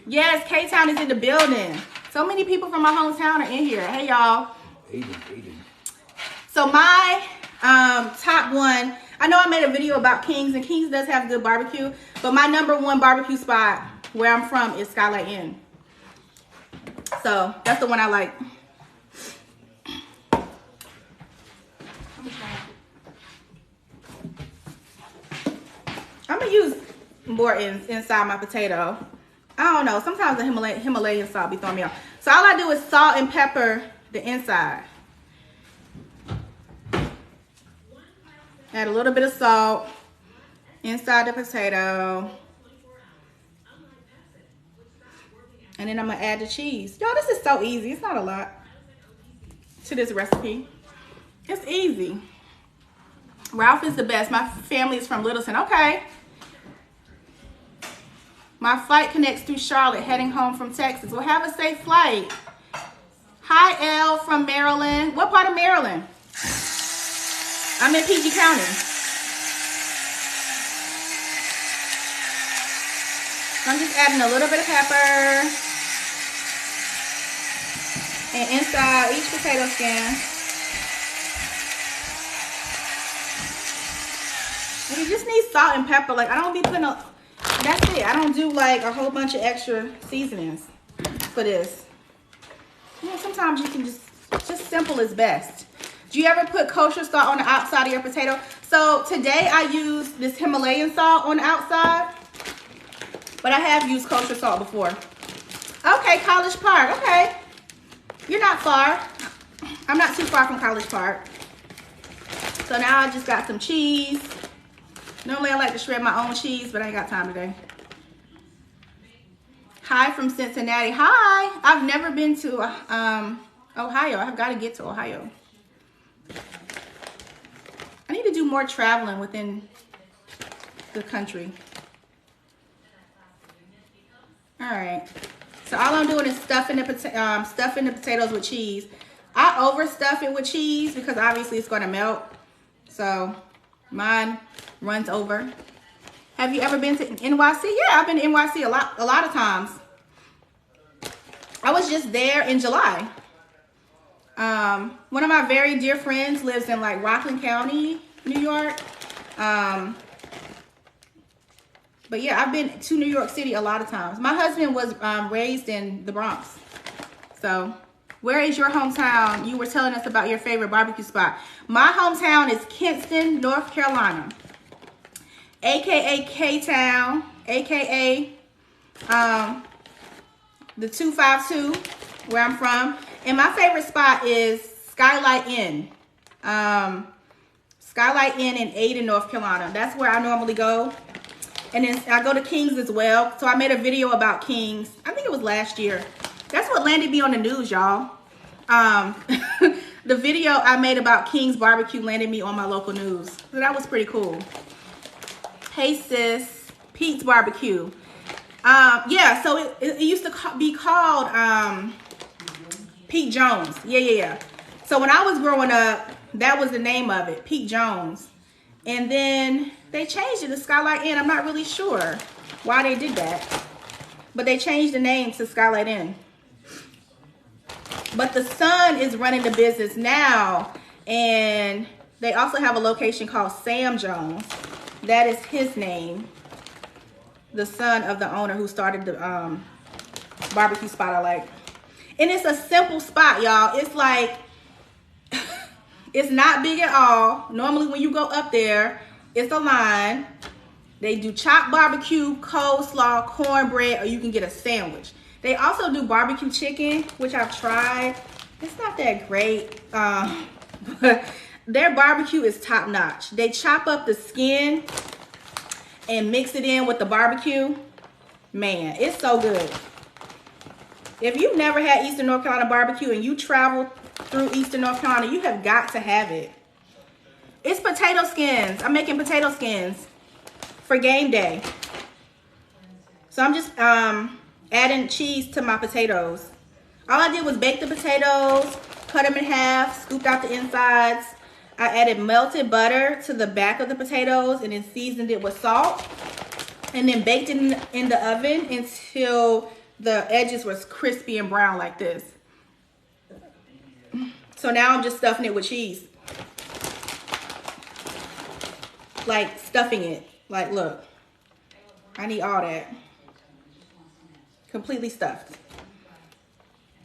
Yes, K-Town is in the building. So many people from my hometown are in here. Hey, y'all. Aiden. So my top one, I know I made a video about King's, and King's does have good barbecue, but my #1 barbecue spot where I'm from is Skylight Inn. So that's the one I like. I'm gonna use more inside my potato. I don't know, sometimes the Himalayan salt be throwing me off. So all I do is salt and pepper the inside. Add a little bit of salt inside the potato. And then I'm gonna add the cheese. Y'all, this is so easy. It's not a lot to this recipe. It's easy. Ralph is the best. My family is from Littleton. Okay. My flight connects through Charlotte, heading home from Texas. Well, have a safe flight. Hi, Elle from Maryland. What part of Maryland? I'm in PG County. So I'm just adding a little bit of pepper. And inside each potato skin, and you just need salt and pepper. Like, I don't be putting that's it. I don't do like a whole bunch of extra seasonings for this. You know, sometimes you can just simple is best. Do you ever put kosher salt on the outside of your potato? So today I use this Himalayan salt on the outside, but I have used kosher salt before. Okay, College Park. Okay, you're not far. I'm not too far from College Park. So now I just got some cheese. Normally I like to shred my own cheese, but I ain't got time today. Hi from Cincinnati. Hi. I've never been to Ohio. I've got to get to Ohio. I need to do more traveling within the country. All right. So all I'm doing is stuffing the potatoes with cheese. I overstuff it with cheese because obviously it's going to melt. So mine runs over. Have you ever been to NYC? Yeah, I've been to NYC a lot of times. I was just there in July. One of my very dear friends lives in like Rockland County, New York. But yeah, I've been to New York City a lot of times. My husband was raised in the Bronx. So where is your hometown? You were telling us about your favorite barbecue spot. My hometown is Kinston, North Carolina. AKA K-Town, AKA the 252, where I'm from. And my favorite spot is Skylight Inn. Skylight Inn in Ada, North Carolina. That's where I normally go. And then I go to King's as well. So I made a video about King's. I think it was last year. That's what landed me on the news, y'all. The video I made about King's Barbecue landed me on my local news. So that was pretty cool. Hey sis, Pete's Barbecue. Yeah, so it used to be called Pete Jones. Yeah. So when I was growing up, that was the name of it, Pete Jones. And then they changed it to Skylight Inn. I'm not really sure why they did that. but they changed the name to Skylight Inn. But the son is running the business now, and they also have a location called Sam Jones. That is his name. The son of the owner who started the barbecue spot I like. And it's a simple spot, y'all. It's like, it's not big at all. Normally when you go up there, it's a line. They do chopped barbecue, coleslaw, cornbread, or you can get a sandwich. They also do barbecue chicken, which I've tried. It's not that great, but their barbecue is top notch. They chop up the skin and mix it in with the barbecue. Man, it's so good. If you've never had Eastern North Carolina barbecue and you travel through Eastern North Carolina, you have got to have it. It's potato skins. I'm making potato skins for game day. So I'm just adding cheese to my potatoes. All I did was bake the potatoes, cut them in half, scooped out the insides. I added melted butter to the back of the potatoes and then seasoned it with salt. And then baked it in the oven until the edges was crispy and brown like this. So now I'm just stuffing it with cheese. Like stuffing it. Like, look. I need all that. Completely stuffed.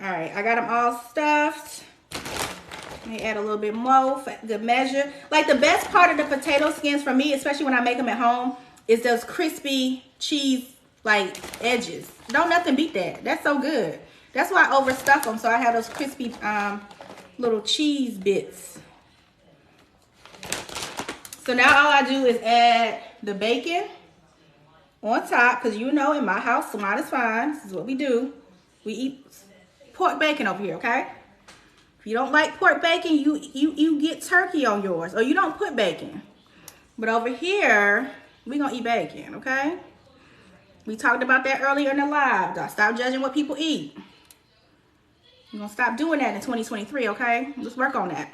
Alright, I got them all stuffed. Let me add a little bit more for good measure. Like, the best part of the potato skins for me, especially when I make them at home, is those crispy cheese, like, edges. Don't nothing beat that. That's so good. That's why I overstuff them, so I have those crispy little cheese bits. So now all I do is add the bacon on top, because you know in my house, swine is fine. This is what we do. We eat pork bacon over here, okay? If you don't like pork bacon, you get turkey on yours, or you don't put bacon. But over here, we're going to eat bacon, okay? We talked about that earlier in the live. Stop judging what people eat. We're going to stop doing that in 2023, okay? Let's work on that.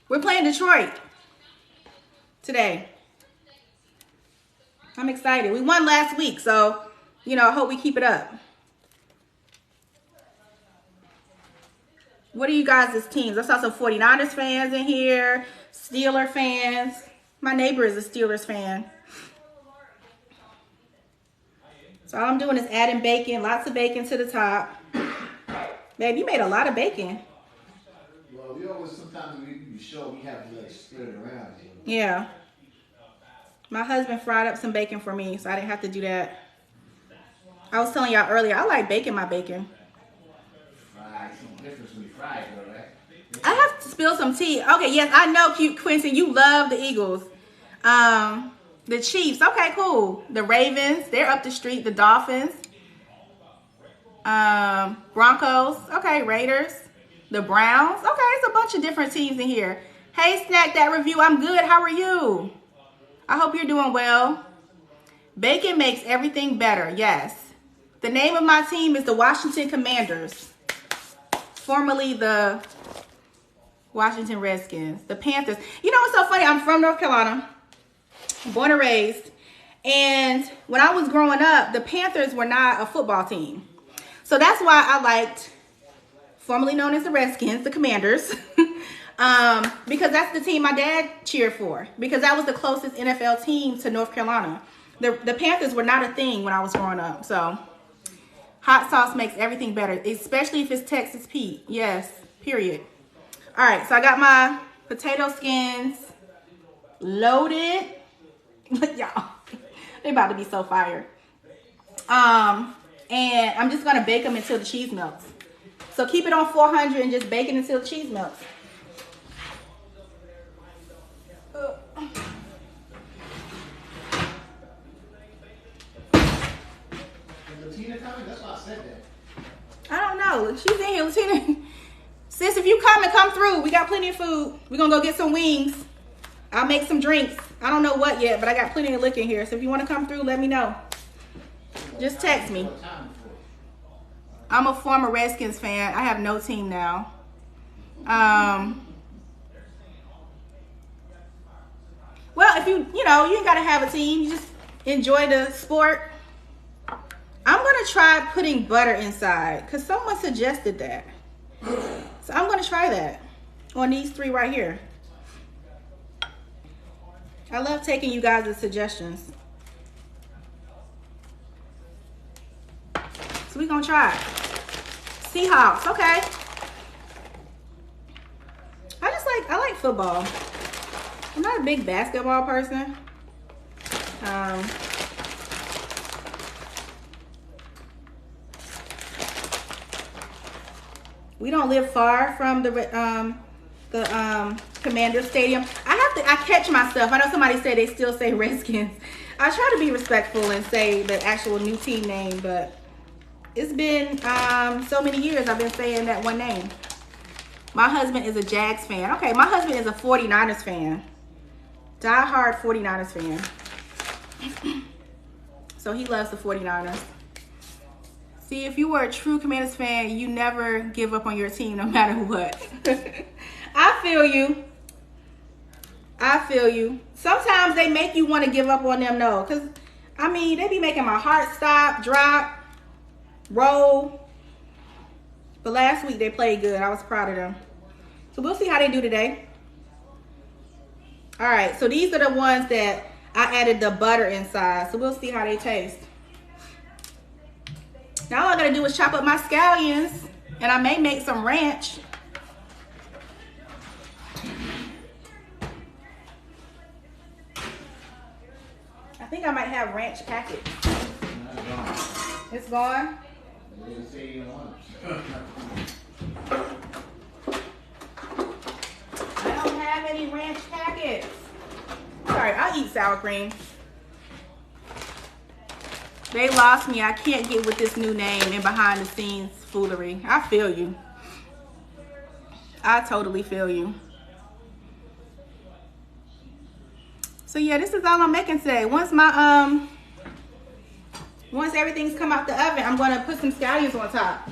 We're playing Detroit today. I'm excited. We won last week, so, you know, I hope we keep it up. What are you guys' teams? I saw some 49ers fans in here, Steeler fans. My neighbor is a Steelers fan. So all I'm doing is adding bacon, lots of bacon to the top. Babe, you made a lot of bacon. Well, we always, sometimes we show we have to like spread it around. Yeah. My husband fried up some bacon for me, so I didn't have to do that. I was telling y'all earlier, I like baking my bacon. Fried, some difference when you fry it, though, right? I have to spill some tea. Okay, yes, I know, cute Quincy, you love the Eagles. The Chiefs, okay, cool. The Ravens, they're up the street. The Dolphins. Broncos, okay, Raiders. The Browns, okay, it's a bunch of different teams in here. Hey, Snack That Review, I'm good. How are you? I hope you're doing well. Bacon makes everything better, yes. The name of my team is the Washington Commanders. Formerly the Washington Redskins. The Panthers. You know what's so funny? I'm from North Carolina. Born and raised. And when I was growing up, the Panthers were not a football team. So that's why I liked, formerly known as the Redskins, the Commanders. Because that's the team my dad cheered for. Because that was the closest NFL team to North Carolina. The Panthers were not a thing when I was growing up. So hot sauce makes everything better. Especially if it's Texas Pete. Yes, period. Alright, so I got my potato skins loaded. Y'all, they about to be so fire. And I'm just going to bake them until the cheese melts. So keep it on 400 and just bake it until the cheese melts. Latina coming? That's why I said that. I don't know. She's in here, Latina. Sis, if you come through. We got plenty of food. We're going to go get some wings. I'll make some drinks. I don't know what yet, but I got plenty of liquor in here. So if you want to come through, let me know. Just text me. I'm a former Redskins fan. I have no team now. Well, if you ain't got to have a team. You just enjoy the sport. to try putting butter inside because someone suggested that. So I'm going to try that on these 3 right here. I love taking you guys' suggestions. So we're going to try it. Seahawks, okay. I like football. I'm not a big basketball person. We don't live far from the Commander Stadium. I catch myself. I know somebody said they still say Redskins. I try to be respectful and say the actual new team name, but it's been so many years I've been saying that one name. My husband is a Jags fan. Okay, my husband is a 49ers fan. Die-hard 49ers fan. So he loves the 49ers. See, if you were a true Commanders fan, you never give up on your team no matter what. I feel you. I feel you. Sometimes they make you want to give up on them, though. Because, I mean, they be making my heart stop, drop, roll. But last week they played good. I was proud of them. So we'll see how they do today. All right, so these are the ones that I added the butter inside. So we'll see how they taste. Now all I gotta do is chop up my scallions, and I may make some ranch. I think I might have ranch packets. It's gone. I don't have any ranch packets. Sorry, I'll eat sour cream. They lost me. I can't get with this new name and behind the scenes foolery. I feel you. I totally feel you. So yeah, this is all I'm making today. Once everything's come out the oven, I'm gonna put some scallions on top.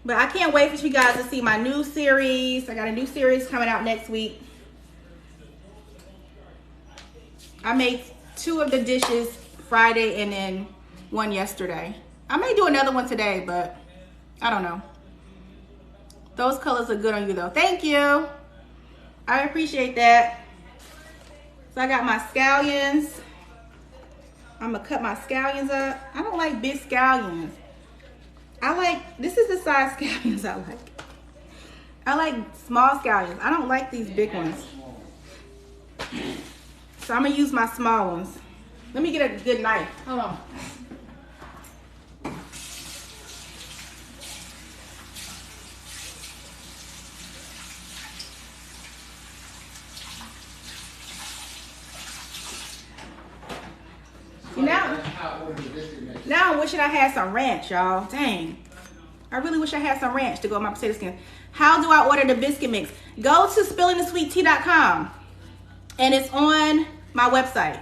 But I can't wait for you guys to see my new series. I got a new series coming out next week. I made 2 of the dishes Friday and then 1 yesterday. I may do another one today, but I don't know. Those colors are good on you though. Thank you. I appreciate that. So I got my scallions. I'm gonna cut my scallions up. I don't like big scallions. This is the size scallions I like. I like small scallions. I don't like these big ones. So I'm gonna use my small ones. Let me get a good knife. Hold on. Now I'm wishing I had some ranch, y'all. Dang. I really wish I had some ranch to go with my potato skins. How do I order the biscuit mix? Go to spillingthesweettea.com and it's on my website,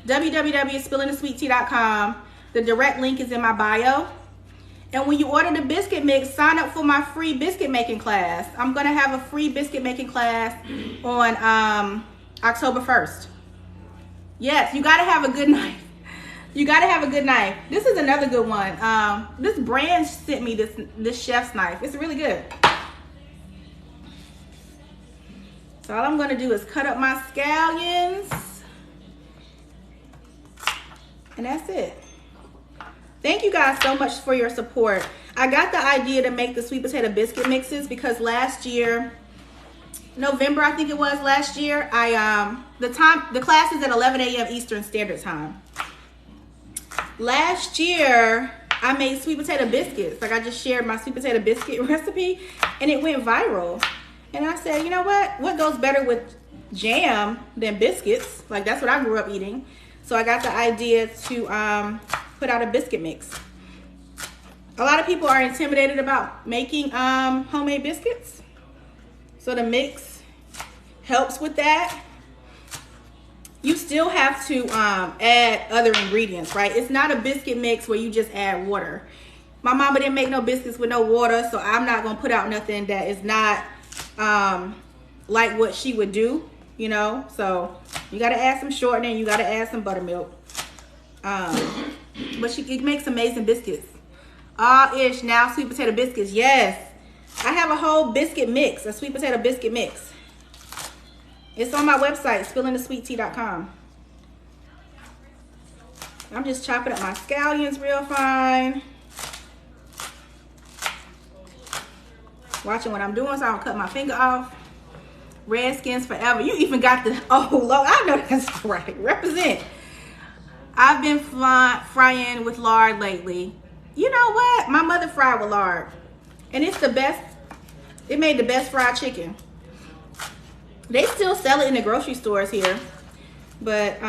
www.spillingthesweettea.com. The direct link is in my bio. And when you order the biscuit mix, sign up for my free biscuit making class. I'm going to have a free biscuit making class on October 1st. Yes, you got to have a good knife. You got to have a good knife. This is another good one. This brand sent me this chef's knife. It's really good. So all I'm going to do is cut up my scallions. And that's it. Thank you guys so much for your support. I got the idea to make the sweet potato biscuit mixes because last year, November I think it was last year, the class is at 11 a.m. Eastern Standard Time. Last year I made sweet potato biscuits. Like I just shared my sweet potato biscuit recipe and it went viral. And I said, you know what goes better with jam than biscuits? Like that's what I grew up eating. So I got the idea to put out a biscuit mix. A lot of people are intimidated about making homemade biscuits. So the mix helps with that. You still have to add other ingredients, right? It's not a biscuit mix where you just add water. My mama didn't make no biscuits with no water, so I'm not gonna put out nothing that is not like what she would do. you know. So you got to add some shortening. You got to add some buttermilk. But it makes amazing biscuits. Ish now sweet potato biscuits. Yes, I have a whole biscuit mix, a sweet potato biscuit mix. It's on my website, spillingthesweettea.com. I'm just chopping up my scallions real fine. Watching what I'm doing so I don't cut my finger off. Redskins forever. You even got the, oh, Lord, I know that's right. Represent. I've been frying with lard lately. You know what? My mother fried with lard. And it's the best. It made the best fried chicken. They still sell it in the grocery stores here. But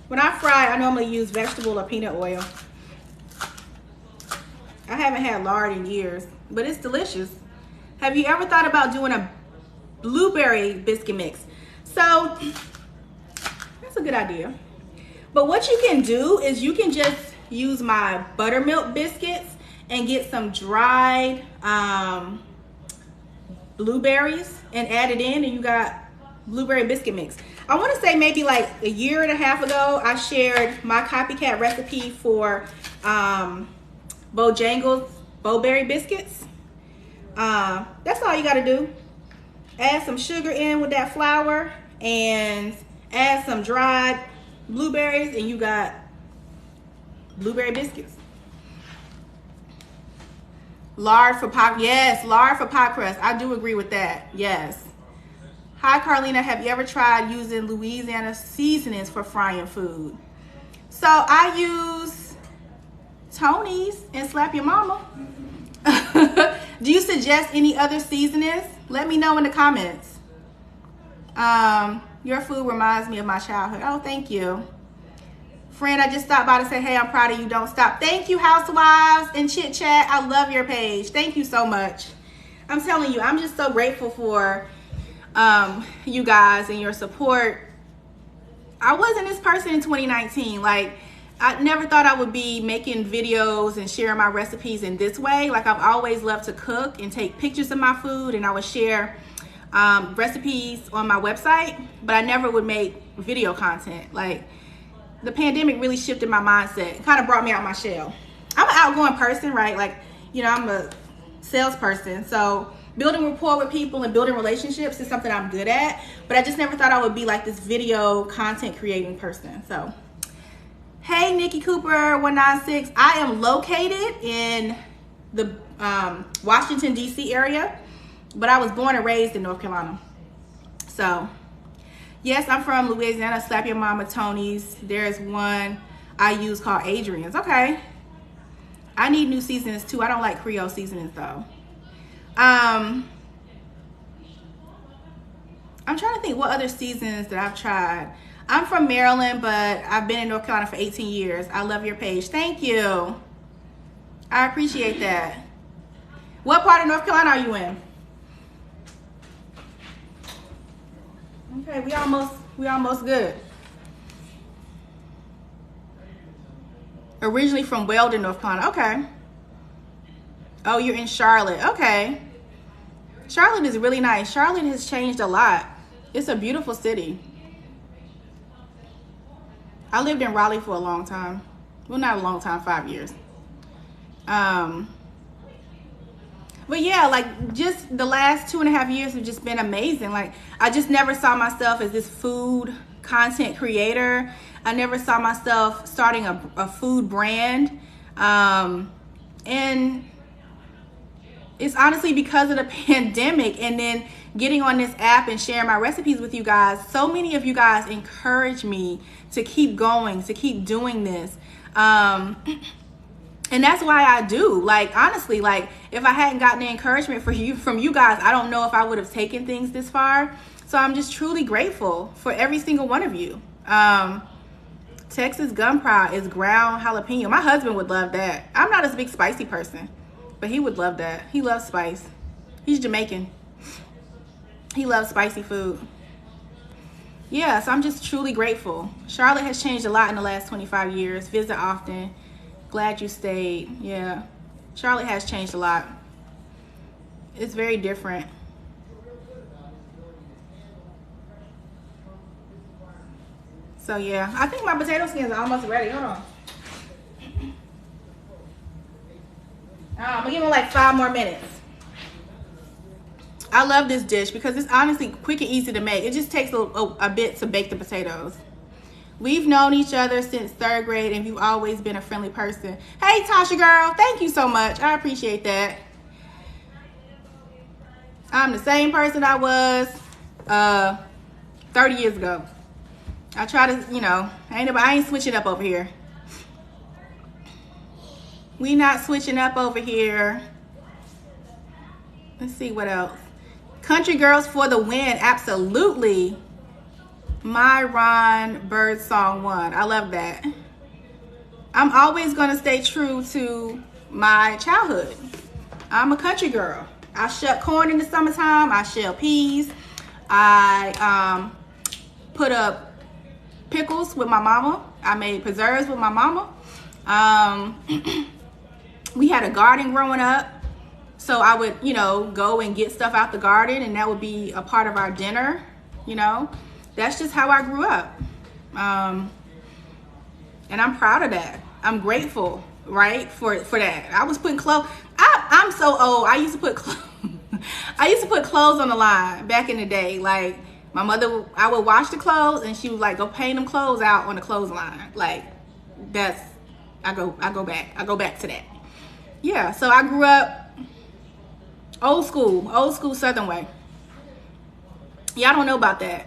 when I fry, I normally use vegetable or peanut oil. I haven't had lard in years, but it's delicious. Have you ever thought about doing a blueberry biscuit mix? So that's a good idea. But what you can do is you can just use my buttermilk biscuits and get some dried blueberries and add it in, and you got blueberry biscuit mix. I want to say maybe like a year and a half ago, I shared my copycat recipe for Bojangles Bowberry biscuits. That's all you got to do. Add some sugar in with that flour and add some dried blueberries, and you got blueberry biscuits. Lard for pie. Yes, lard for pie crust. I do agree with that. Yes. Hi, Carlina. Have you ever tried using Louisiana seasonings for frying food? So I use Tony's and Slap Your Mama. Do you suggest any other seasonings? Let me know in the comments. Your food reminds me of my childhood. Oh, thank you. Friend, I just stopped by to say, hey, I'm proud of you. Don't stop. Thank you, Housewives and Chit Chat. I love your page. Thank you so much. I'm telling you, I'm just so grateful for you guys and your support. I wasn't this person in 2019. Like, I never thought I would be making videos and sharing my recipes in this way. Like, I've always loved to cook and take pictures of my food, and I would share recipes on my website, but I never would make video content. Like, the pandemic really shifted my mindset. It kind of brought me out my shell. I'm an outgoing person, right? Like, you know, I'm a salesperson. So building rapport with people and building relationships is something I'm good at, but I just never thought I would be like this video content creating person. So, hey, Nikki Cooper 196. I am located in the Washington, D.C. area, but I was born and raised in North Carolina. So, yes, I'm from Louisiana. Slap Your Mama, Tony's. There's one I use called Adrian's. Okay. I need new seasonings too. I don't like Creole seasonings though. I'm trying to think what other seasons that I've tried. I'm from Maryland, but I've been in North Carolina for 18 years. I love your page. Thank you. I appreciate that. What part of North Carolina are you in? Okay, we almost good. Originally from Weldon, North Carolina. Okay. Oh, you're in Charlotte. Okay. Charlotte is really nice. Charlotte has changed a lot. It's a beautiful city. I lived in Raleigh for a long time. Well, not a long time, 5 years. But yeah, like just the last 2.5 years have just been amazing. Like, I just never saw myself as this food content creator. I never saw myself starting a food brand. And it's honestly because of the pandemic and then getting on this app and sharing my recipes with you guys. So many of you guys encourage me to keep going, to keep doing this. And that's why I do. Like, honestly, like if I hadn't gotten the encouragement from you guys, I don't know if I would have taken things this far. So I'm just truly grateful for every single one of you. Texas gunpowder is ground jalapeno. My husband would love that. I'm not a big spicy person, but he would love that. He loves spice. He's Jamaican. He loves spicy food. Yeah, so I'm just truly grateful. Charlotte has changed a lot in the last 25 years. Visit often. Glad you stayed. Yeah, Charlotte has changed a lot. It's very different. So yeah, I think my potato skins are almost ready. Hold on. I'm gonna give them like 5 more minutes. I love this dish because it's honestly quick and easy to make. It just takes a bit to bake the potatoes. We've known each other since 3rd grade and you've always been a friendly person. Hey, Tasha girl, thank you so much. I appreciate that. I'm the same person I was 30 years ago. I try to, you know, I ain't switching up over here. We not switching up over here. Let's see what else. Country Girls for the win. Absolutely. My Ron Birdsong 1. I love that. I'm always going to stay true to my childhood. I'm a country girl. I shuck corn in the summertime. I shell peas. I put up pickles with my mama. I made preserves with my mama. We had a garden growing up. So I would, you know, go and get stuff out the garden and that would be a part of our dinner, you know. That's just how I grew up. And I'm proud of that. I'm grateful, right, for that. I was putting clothes. I'm so old. I used to put clothes on the line back in the day. Like my mother, I would wash the clothes and she would like go hang them clothes out on the clothesline. Like I go back to that. Yeah, so I grew up old school Southern way. Y'all don't know about that.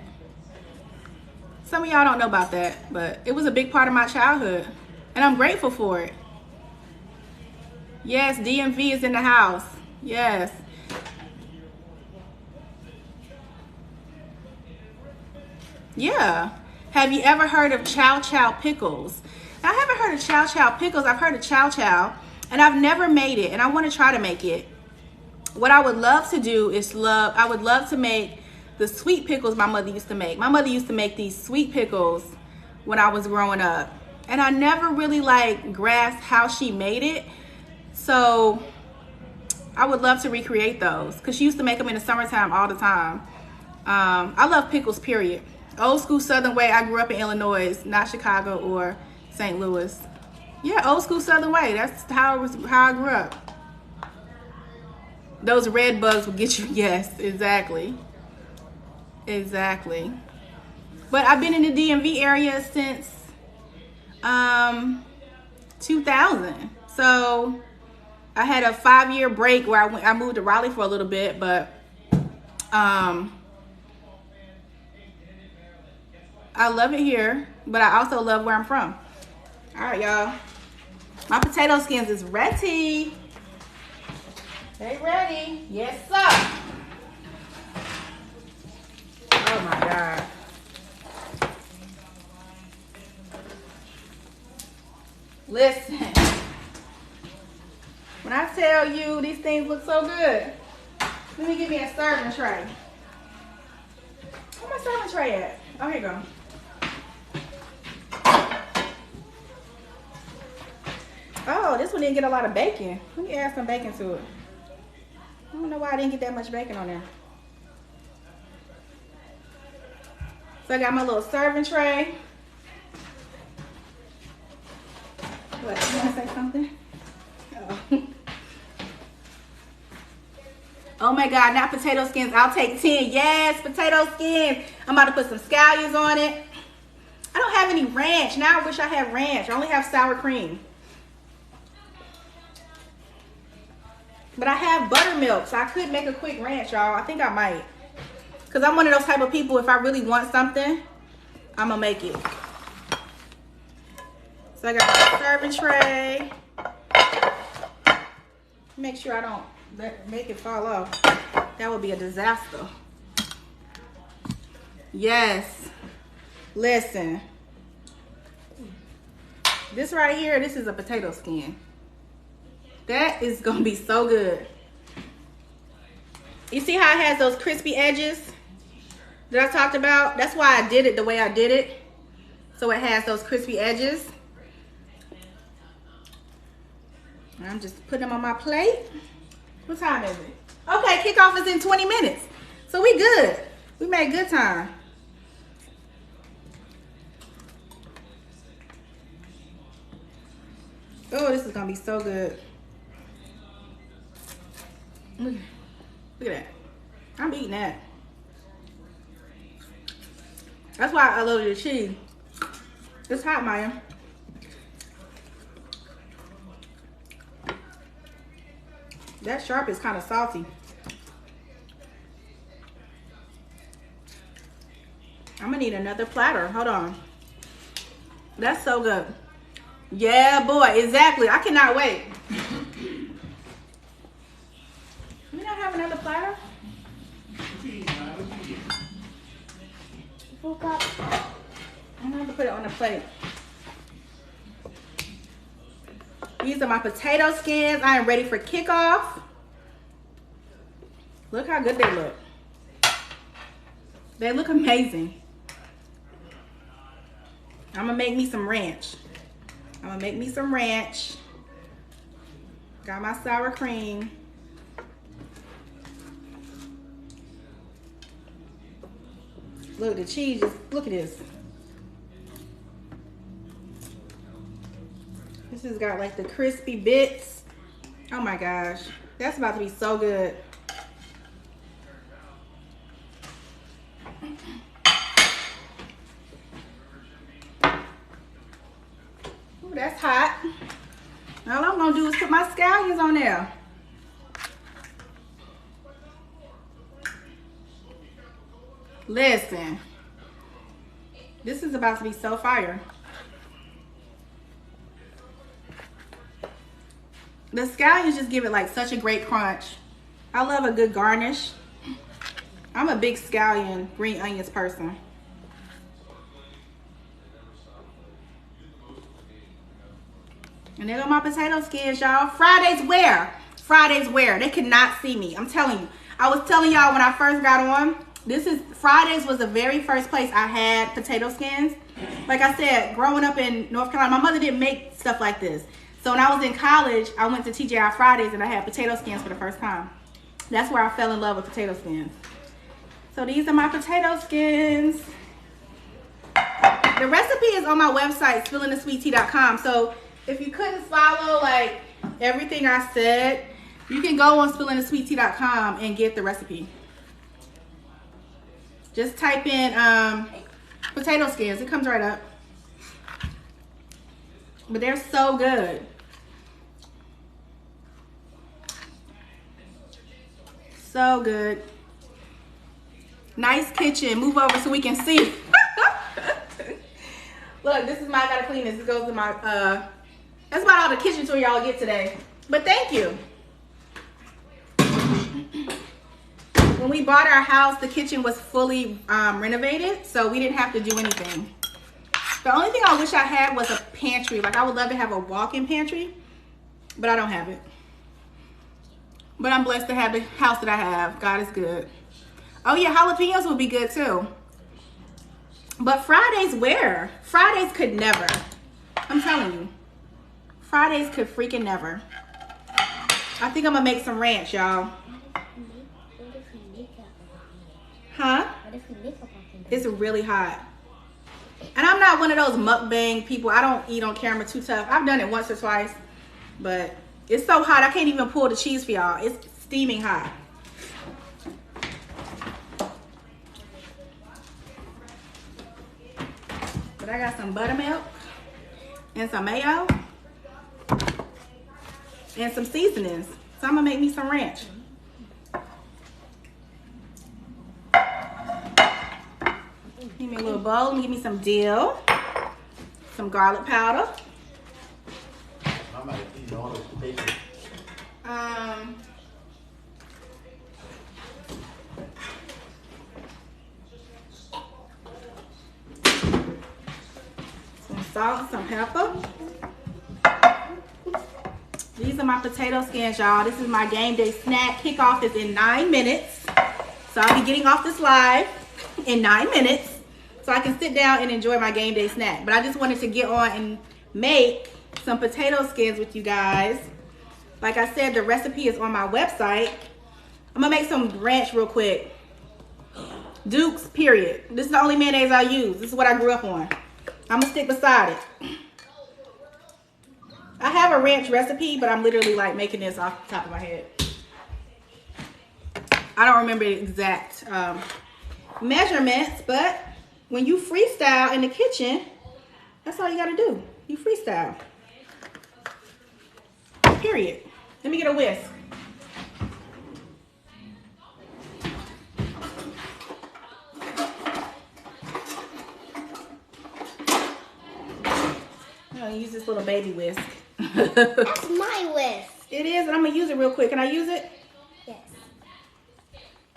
Some of y'all don't know about that, but it was a big part of my childhood and I'm grateful for it. Yes, DMV is in the house. Yes. Yeah. Have you ever heard of chow chow pickles? I haven't heard of chow chow pickles. I've heard of chow chow and I've never made it and I want to try to make it. What I would love to do is I would love to make the sweet pickles my mother used to make. My mother used to make these sweet pickles when I was growing up. And I never really like grasped how she made it. So I would love to recreate those because she used to make them in the summertime all the time. I love pickles, period. Old school Southern way. I grew up in Illinois, not Chicago or St. Louis. Yeah, old school Southern way. That's how I grew up. Those red bugs will get you. Yes, exactly. Exactly. But I've been in the DMV area since 2000. So I had a 5-year break where I moved to Raleigh for a little bit, but I love it here, but I also love where I'm from. All right, y'all. My potato skins is ready. They ready? Yes, sir. Oh my God. Listen. When I tell you these things look so good, let me give me a serving tray. Where my serving tray at? Oh, here you go. Oh, this one didn't get a lot of bacon. Let me add some bacon to it. I don't know why I didn't get that much bacon on there. So I got my little serving tray. What, you want to say something? Oh. Oh my God, not potato skins. I'll take 10. Yes, potato skins. I'm about to put some scallions on it. I don't have any ranch. Now I wish I had ranch. I only have sour cream. But I have buttermilk, so I could make a quick ranch, y'all. I think I might. Because I'm one of those type of people, if I really want something, I'm going to make it. So I got my serving tray. Make sure I don't make it fall off. That would be a disaster. Yes. Listen. This right here, this is a potato skin. That is going to be so good. You see how it has those crispy edges that I talked about? That's why I did it the way I did it. So it has those crispy edges. I'm just putting them on my plate. What time is it? Okay, kickoff is in 20 minutes. So we good. We made good time. Oh, this is gonna be so good. Look at that. I'm eating that. That's why I love the cheese. It's hot, Maya. That sharp is kind of salty. I'm gonna need another platter. Hold on. That's so good. Yeah, boy, exactly. I cannot wait. We not have another platter? I'm gonna have to put it on the plate. These are my potato skins. I am ready for kickoff. Look how good they look. They look amazing. I'm gonna make me some ranch. Got my sour cream. Look, the cheese, look at this. This has got like the crispy bits. Oh my gosh, that's about to be so good. Ooh, that's hot. All I'm gonna do is put my scallions on there. Listen, this is about to be so fire. The scallions just give it like such a great crunch. I love a good garnish. I'm a big scallion, green onions person. And there go my potato skins, y'all. Fridays where? Fridays where? They could not see me. I'm telling you. I was telling y'all when I first got on, Fridays was the very first place I had potato skins. Like I said, growing up in North Carolina, my mother didn't make stuff like this. So when I was in college, I went to TGI Fridays and I had potato skins for the first time. That's where I fell in love with potato skins. So these are my potato skins. The recipe is on my website, spillingthesweettea.com. So if you couldn't follow like everything I said, you can go on spillingthesweettea.com and get the recipe. Just type in potato skins. It comes right up. But they're so good. So good. Nice kitchen. Move over so we can see. Look, this is my, I gotta clean this. This goes to my, that's about all the kitchen tour y'all get today. But thank you. When we bought our house, the kitchen was fully renovated, so we didn't have to do anything. The only thing I wish I had was a pantry. Like, I would love to have a walk-in pantry, but I don't have it. But I'm blessed to have the house that I have. God is good. Oh yeah, jalapenos would be good too. But Fridays where? Fridays could never. I'm telling you. Fridays could freaking never. I think I'm gonna make some ranch, y'all. Huh? It's really hot. And I'm not one of those mukbang people. I don't eat on camera too tough. I've done it once or twice. But it's so hot, I can't even pull the cheese for y'all. It's steaming hot. But I got some buttermilk and some mayo and some seasonings. So I'm gonna make me some ranch. Give me a little bowl. Let me give me some dill, some garlic powder. I might eat all this bacon. Some salt, some pepper. These are my potato skins, y'all. This is my game day snack. Kickoff is in 9 minutes. So I'll be getting off this live in 9 minutes so I can sit down and enjoy my game day snack. But I just wanted to get on and make some potato skins with you guys. Like I said, the recipe is on my website. I'm gonna make some ranch real quick. Duke's, period. This is the only mayonnaise I use. This is what I grew up on. I'm gonna stick beside it. I have a ranch recipe, but I'm literally like making this off the top of my head. I don't remember the exact measurements, but when you freestyle in the kitchen, that's all you gotta do. You freestyle. Period. Let me get a whisk. I'm gonna use this little baby whisk. That's my whisk. It is, and I'm gonna use it real quick. Can I use it? Yes.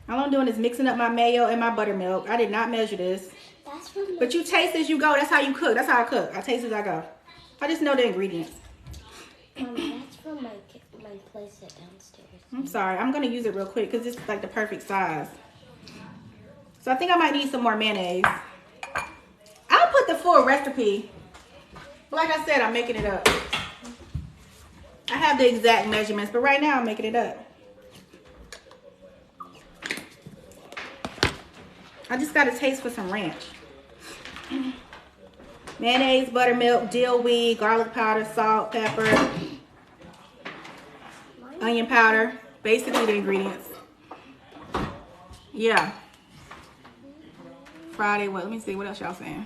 All I'm doing is mixing up my mayo and my buttermilk. I did not measure this. That's from But you taste as you go. That's how you cook. That's how I cook. I taste as I go. I just know the ingredients. that's from my place downstairs. I'm sorry. I'm going to use it real quick because it's like the perfect size. So I think I might need some more mayonnaise. I'll put the full recipe. But like I said, I'm making it up. I have the exact measurements, but right now I'm making it up. I just got a taste for some ranch. Mayonnaise, buttermilk, dill weed, garlic powder, salt, pepper, onion powder. Basically the ingredients. Yeah. Friday, what? Let me see. What else y'all saying?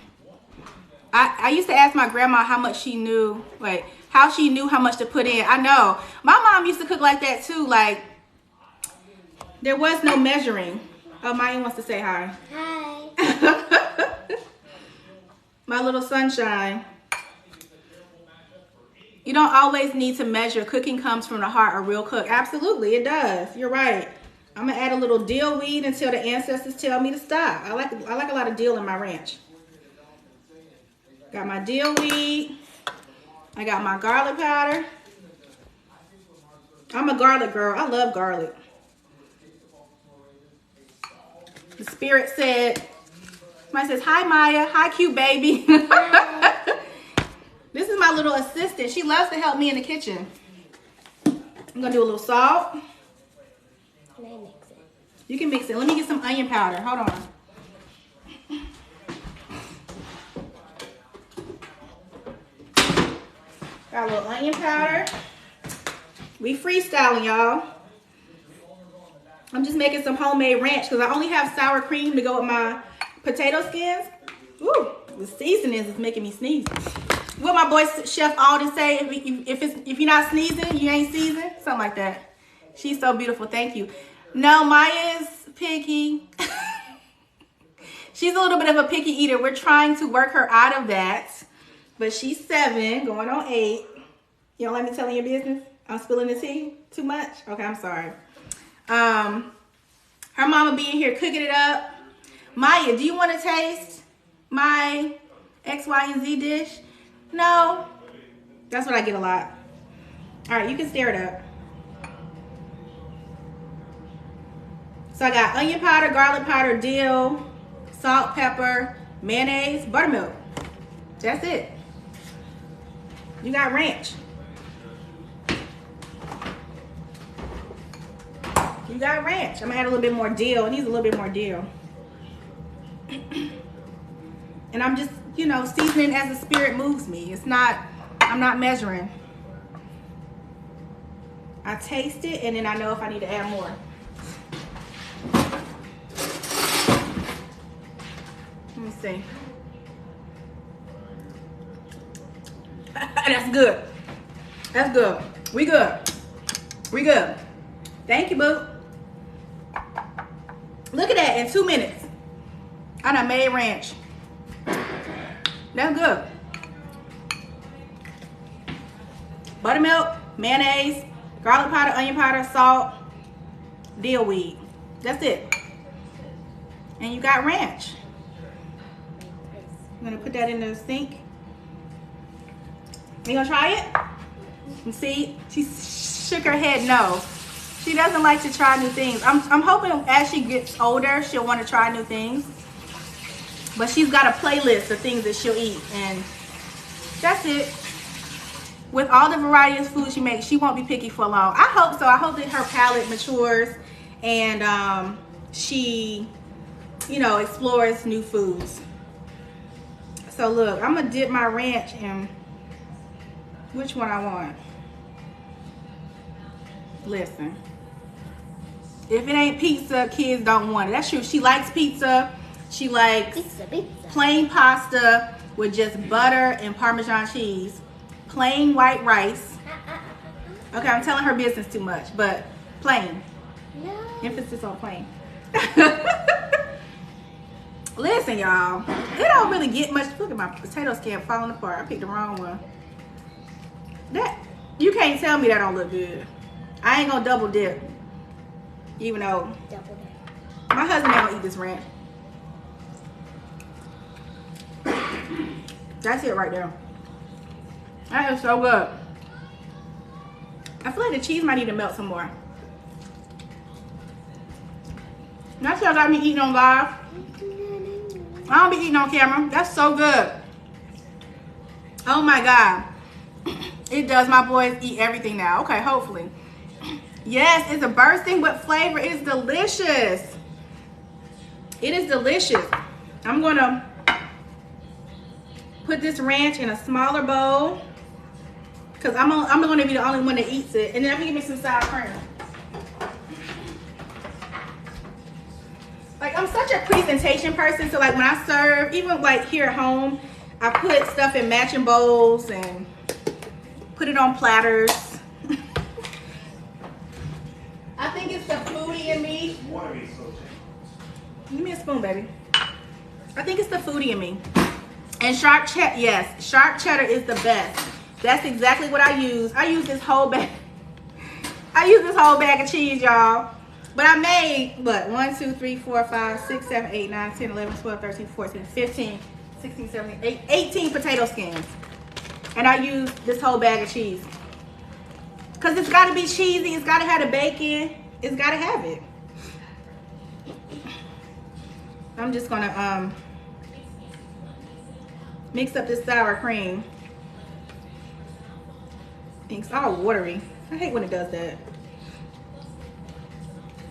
I used to ask my grandma how much she knew, like, how she knew how much to put in. I know. My mom used to cook like that too. Like, there was no measuring. Oh, Maya wants to say hi. Hi. My little sunshine. You don't always need to measure. Cooking comes from the heart. A real cook. Absolutely, it does. You're right. I'm gonna add a little dill weed until the ancestors tell me to stop. I like a lot of dill in my ranch. Got my dill weed. I got my garlic powder. I'm a garlic girl. I love garlic. The spirit said, somebody says, hi Maya, hi cute baby. Hi. This is my little assistant. She loves to help me in the kitchen. I'm gonna do a little salt. Can I mix it? You can mix it. Let me get some onion powder. Hold on. Got a little onion powder. We freestyling, y'all. I'm just making some homemade ranch because I only have sour cream to go with my potato skins. Ooh, the seasonings is making me sneeze. What my boy Chef Alden say, if you're not sneezing, you ain't seasoned. Something like that. She's so beautiful. Thank you. No, Maya's picky. She's a little bit of a picky eater. We're trying to work her out of that. But she's 7, going on 8. You don't like me telling your business? I'm spilling the tea too much? Okay, I'm sorry. Her mama being here cooking it up. Maya, do you want to taste my X, Y, and Z dish? No. That's what I get a lot. All right, you can stir it up. So I got onion powder, garlic powder, dill, salt, pepper, mayonnaise, buttermilk. That's it. You got ranch. You got ranch. I'm gonna add a little bit more dill. It needs a little bit more dill. And I'm just, you know, seasoning as the spirit moves me. It's not, I'm not measuring. I taste it and then I know if I need to add more. Let me see. That's good. That's good. We good. We good. Thank you, boo. Look at that, in 2 minutes. I done made ranch. That's good. Buttermilk, mayonnaise, garlic powder, onion powder, salt, dill weed. That's it. And you got ranch. I'm gonna put that in the sink. You gonna try it? And see, she shook her head no. She doesn't like to try new things. I'm hoping as she gets older, she'll want to try new things. But she's got a playlist of things that she'll eat, and that's it. With all the variety of food she makes, she won't be picky for long. I hope so. I hope that her palate matures and she, you know, explores new foods. So look, I'm gonna dip my ranch in Which one I want? Listen. If it ain't pizza, kids don't want it. That's true. She likes pizza. She likes Pizza. plain pasta with just butter and Parmesan cheese. Plain white rice. Okay, I'm telling her business too much, but plain. No. Emphasis on plain. Listen, y'all. It don't really get much. Look at my potato skin falling apart. I picked the wrong one. That, you can't tell me that don't look good. I ain't gonna double dip. Even though Double dip. my husband ain't gonna eat this ranch. That's it right there. That is so good. I feel like the cheese might need to melt some more. That's what got me eating on live. I don't be eating on camera. That's so good. Oh my God. It does. My boys eat everything now. Okay, hopefully. Yes, it's a bursting with flavor. It is delicious. It is delicious. I'm going to put this ranch in a smaller bowl because I'm going to be the only one that eats it. And then I'm going to give me some sour cream. Like, I'm such a presentation person, so like when I serve, even like here at home, I put stuff in matching bowls and put it on platters. I think it's the foodie in me. Give me a spoon, baby. I think it's the foodie in me. And sharp cheddar, yes, sharp cheddar is the best. That's exactly what I use. I use this whole bag. I use this whole bag of cheese, y'all. But I made, what, 1, 2, 3, 4, 5, 6, 7, 8, 9, 10, 11, 12, 13, 14, 15, 16, 17, 18 potato skins. And I use this whole bag of cheese. Because it's got to be cheesy. It's got to have the bacon. It's got to have it. I'm just going to mix up this sour cream. It's all watery. I hate when it does that.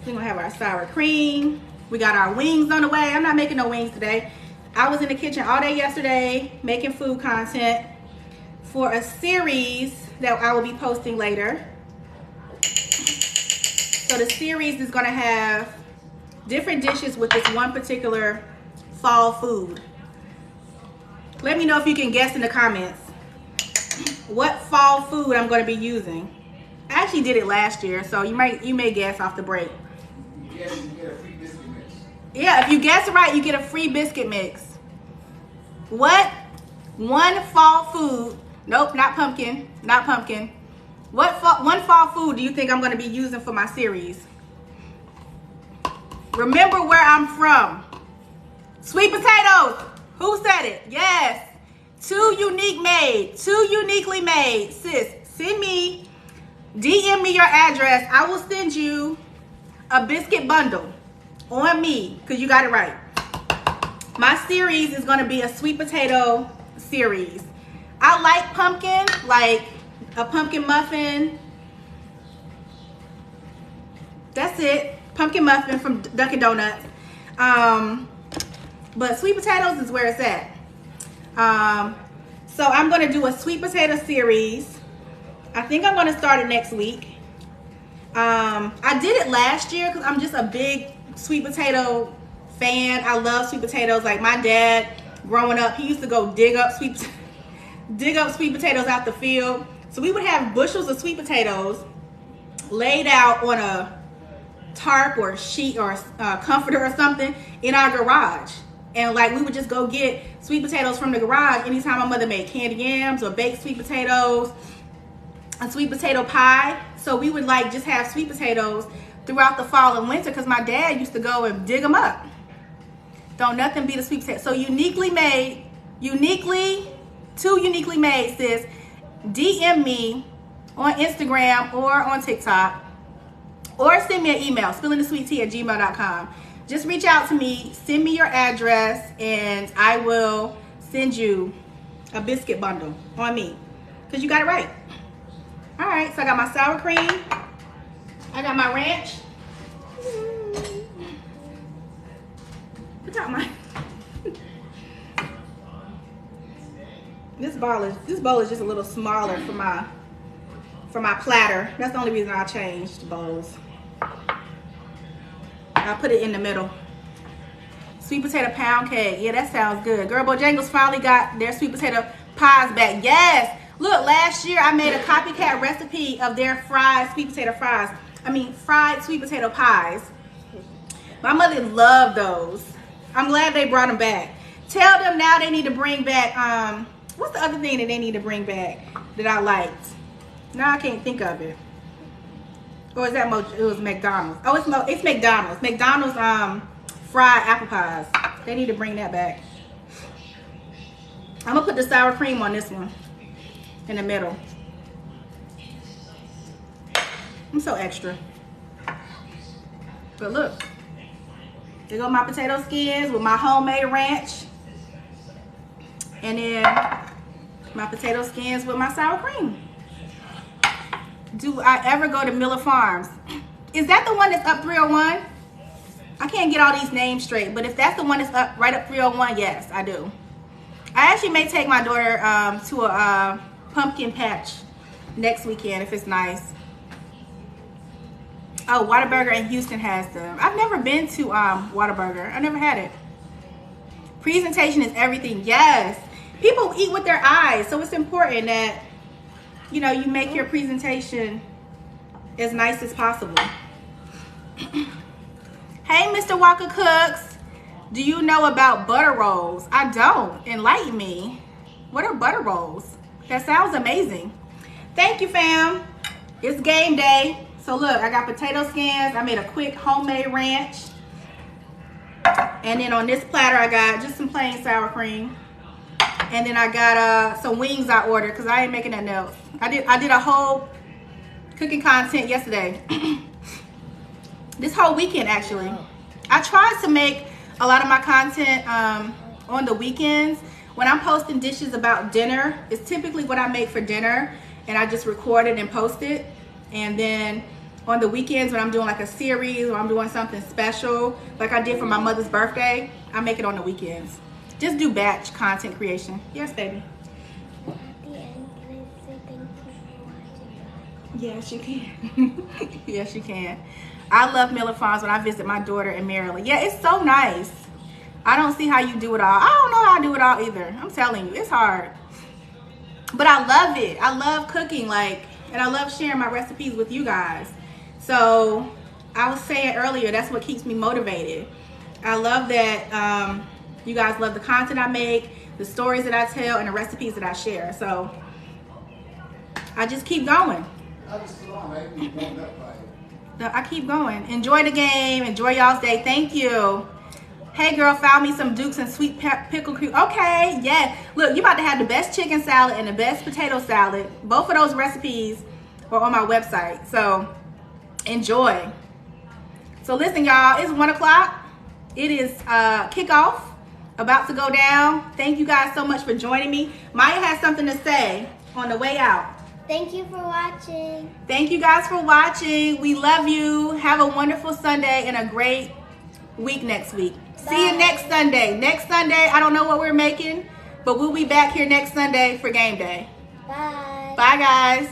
We're gonna have our sour cream. We got our wings on the way. I'm not making no wings today. I was in the kitchen all day yesterday making food content for a series that I will be posting later. So the series is gonna have different dishes with this one particular fall food. Let me know if you can guess in the comments what fall food I'm gonna be using. I actually did it last year, so you may guess off the break. Yes, you get a free biscuit mix. Yeah, if you guess right, you get a free biscuit mix. What one fall food, nope, not pumpkin, not pumpkin. What one fall food do you think I'm going to be using for my series? Remember where I'm from. Sweet potatoes. Who said it? Yes. Two uniquely made. Sis, send me, DM me your address. I will send you a biscuit bundle on me because you got it right. My series is going to be a sweet potato series. I like pumpkin, like a pumpkin muffin. That's it. Pumpkin muffin from Dunkin' Donuts. But sweet potatoes is where it's at. So I'm going to do a sweet potato series. I think I'm going to start it next week. I did it last year because I'm just a big sweet potato fan. I love sweet potatoes. Like my dad, growing up, he used to go dig up sweet potatoes out the field. So we would have bushels of sweet potatoes laid out on a tarp or sheet or a comforter or something in our garage. And like we would just go get sweet potatoes from the garage anytime my mother made candy yams or baked sweet potatoes, a sweet potato pie. So we would like just have sweet potatoes throughout the fall and winter because my dad used to go and dig them up. Don't nothing beat a sweet potato. So uniquely made, two uniquely made, sis. DM me on Instagram or on TikTok or send me an email, spillingthesweettea@gmail.com. Just reach out to me, send me your address, and I will send you a biscuit bundle on me because you got it right. All right, so I got my sour cream. I got my ranch. Look out my. This this bowl is just a little smaller for my platter. That's the only reason I changed bowls. I'll put it in the middle. Sweet potato pound cake. Yeah, that sounds good. Girl, Bojangles finally got their sweet potato pies back. Yes. Look, last year I made a copycat recipe of their fried sweet potato fries. I mean, fried sweet potato pies. My mother loved those. I'm glad they brought them back. Tell them now they need to bring back, what's the other thing that they need to bring back that I liked? Now I can't think of it. Or is that it was McDonald's? Oh, it's McDonald's. McDonald's fried apple pies. They need to bring that back. I'm gonna put the sour cream on this one in the middle. I'm so extra. But look, there go my potato skins with my homemade ranch. And then my potato skins with my sour cream. Do I ever go to Miller Farms? Is that the one that's up 301? I can't get all these names straight, but if that's the one that's up right up 301, yes, I do. I actually may take my daughter to a pumpkin patch next weekend if it's nice. Oh, Whataburger in Houston has them. I've never been to Whataburger. I never had it. Presentation is everything. Yes. People eat with their eyes, so it's important that, you know, you make your presentation as nice as possible. Hey, Mr. Walker Cooks. Do you know about butter rolls? I don't. Enlighten me. What are butter rolls? That sounds amazing. Thank you, fam. It's game day. So look, I got potato skins. I made a quick homemade ranch. And then on this platter, I got just some plain sour cream. And then I got some wings I ordered because I ain't making nothing else. I did a whole cooking content yesterday. This whole weekend, actually. I tried to make a lot of my content on the weekends. When I'm posting dishes about dinner, it's typically what I make for dinner. And I just record it and post it. And then on the weekends when I'm doing like a series or I'm doing something special, like I did for my mother's birthday, I make it on the weekends. Just do batch content creation. Yes, baby. At the end, can I say thank you for watching? Yes, you can. Yes, you can. I love Miller Farms when I visit my daughter in Maryland. Yeah, it's so nice. I don't see how you do it all. I don't know how I do it all either. I'm telling you, it's hard. But I love it. I love cooking, and I love sharing my recipes with you guys. So I was saying earlier, that's what keeps me motivated. I love that you guys love the content I make, the stories that I tell, and the recipes that I share. So I just keep going. I keep going. Enjoy the game. Enjoy y'all's day. Thank you. Hey girl, found me some Dukes and sweet pickle cream. Okay, yeah. Look, you about to have the best chicken salad and the best potato salad. Both of those recipes are on my website. So enjoy. So listen, y'all, it's 1 o'clock. It is kickoff, about to go down. Thank you guys so much for joining me. Maya has something to say on the way out. Thank you for watching. Thank you guys for watching. We love you. Have a wonderful Sunday and a great week next week. Bye. See you next Sunday. Next Sunday, I don't know what we're making, but we'll be back here next Sunday for game day. Bye. Bye, guys.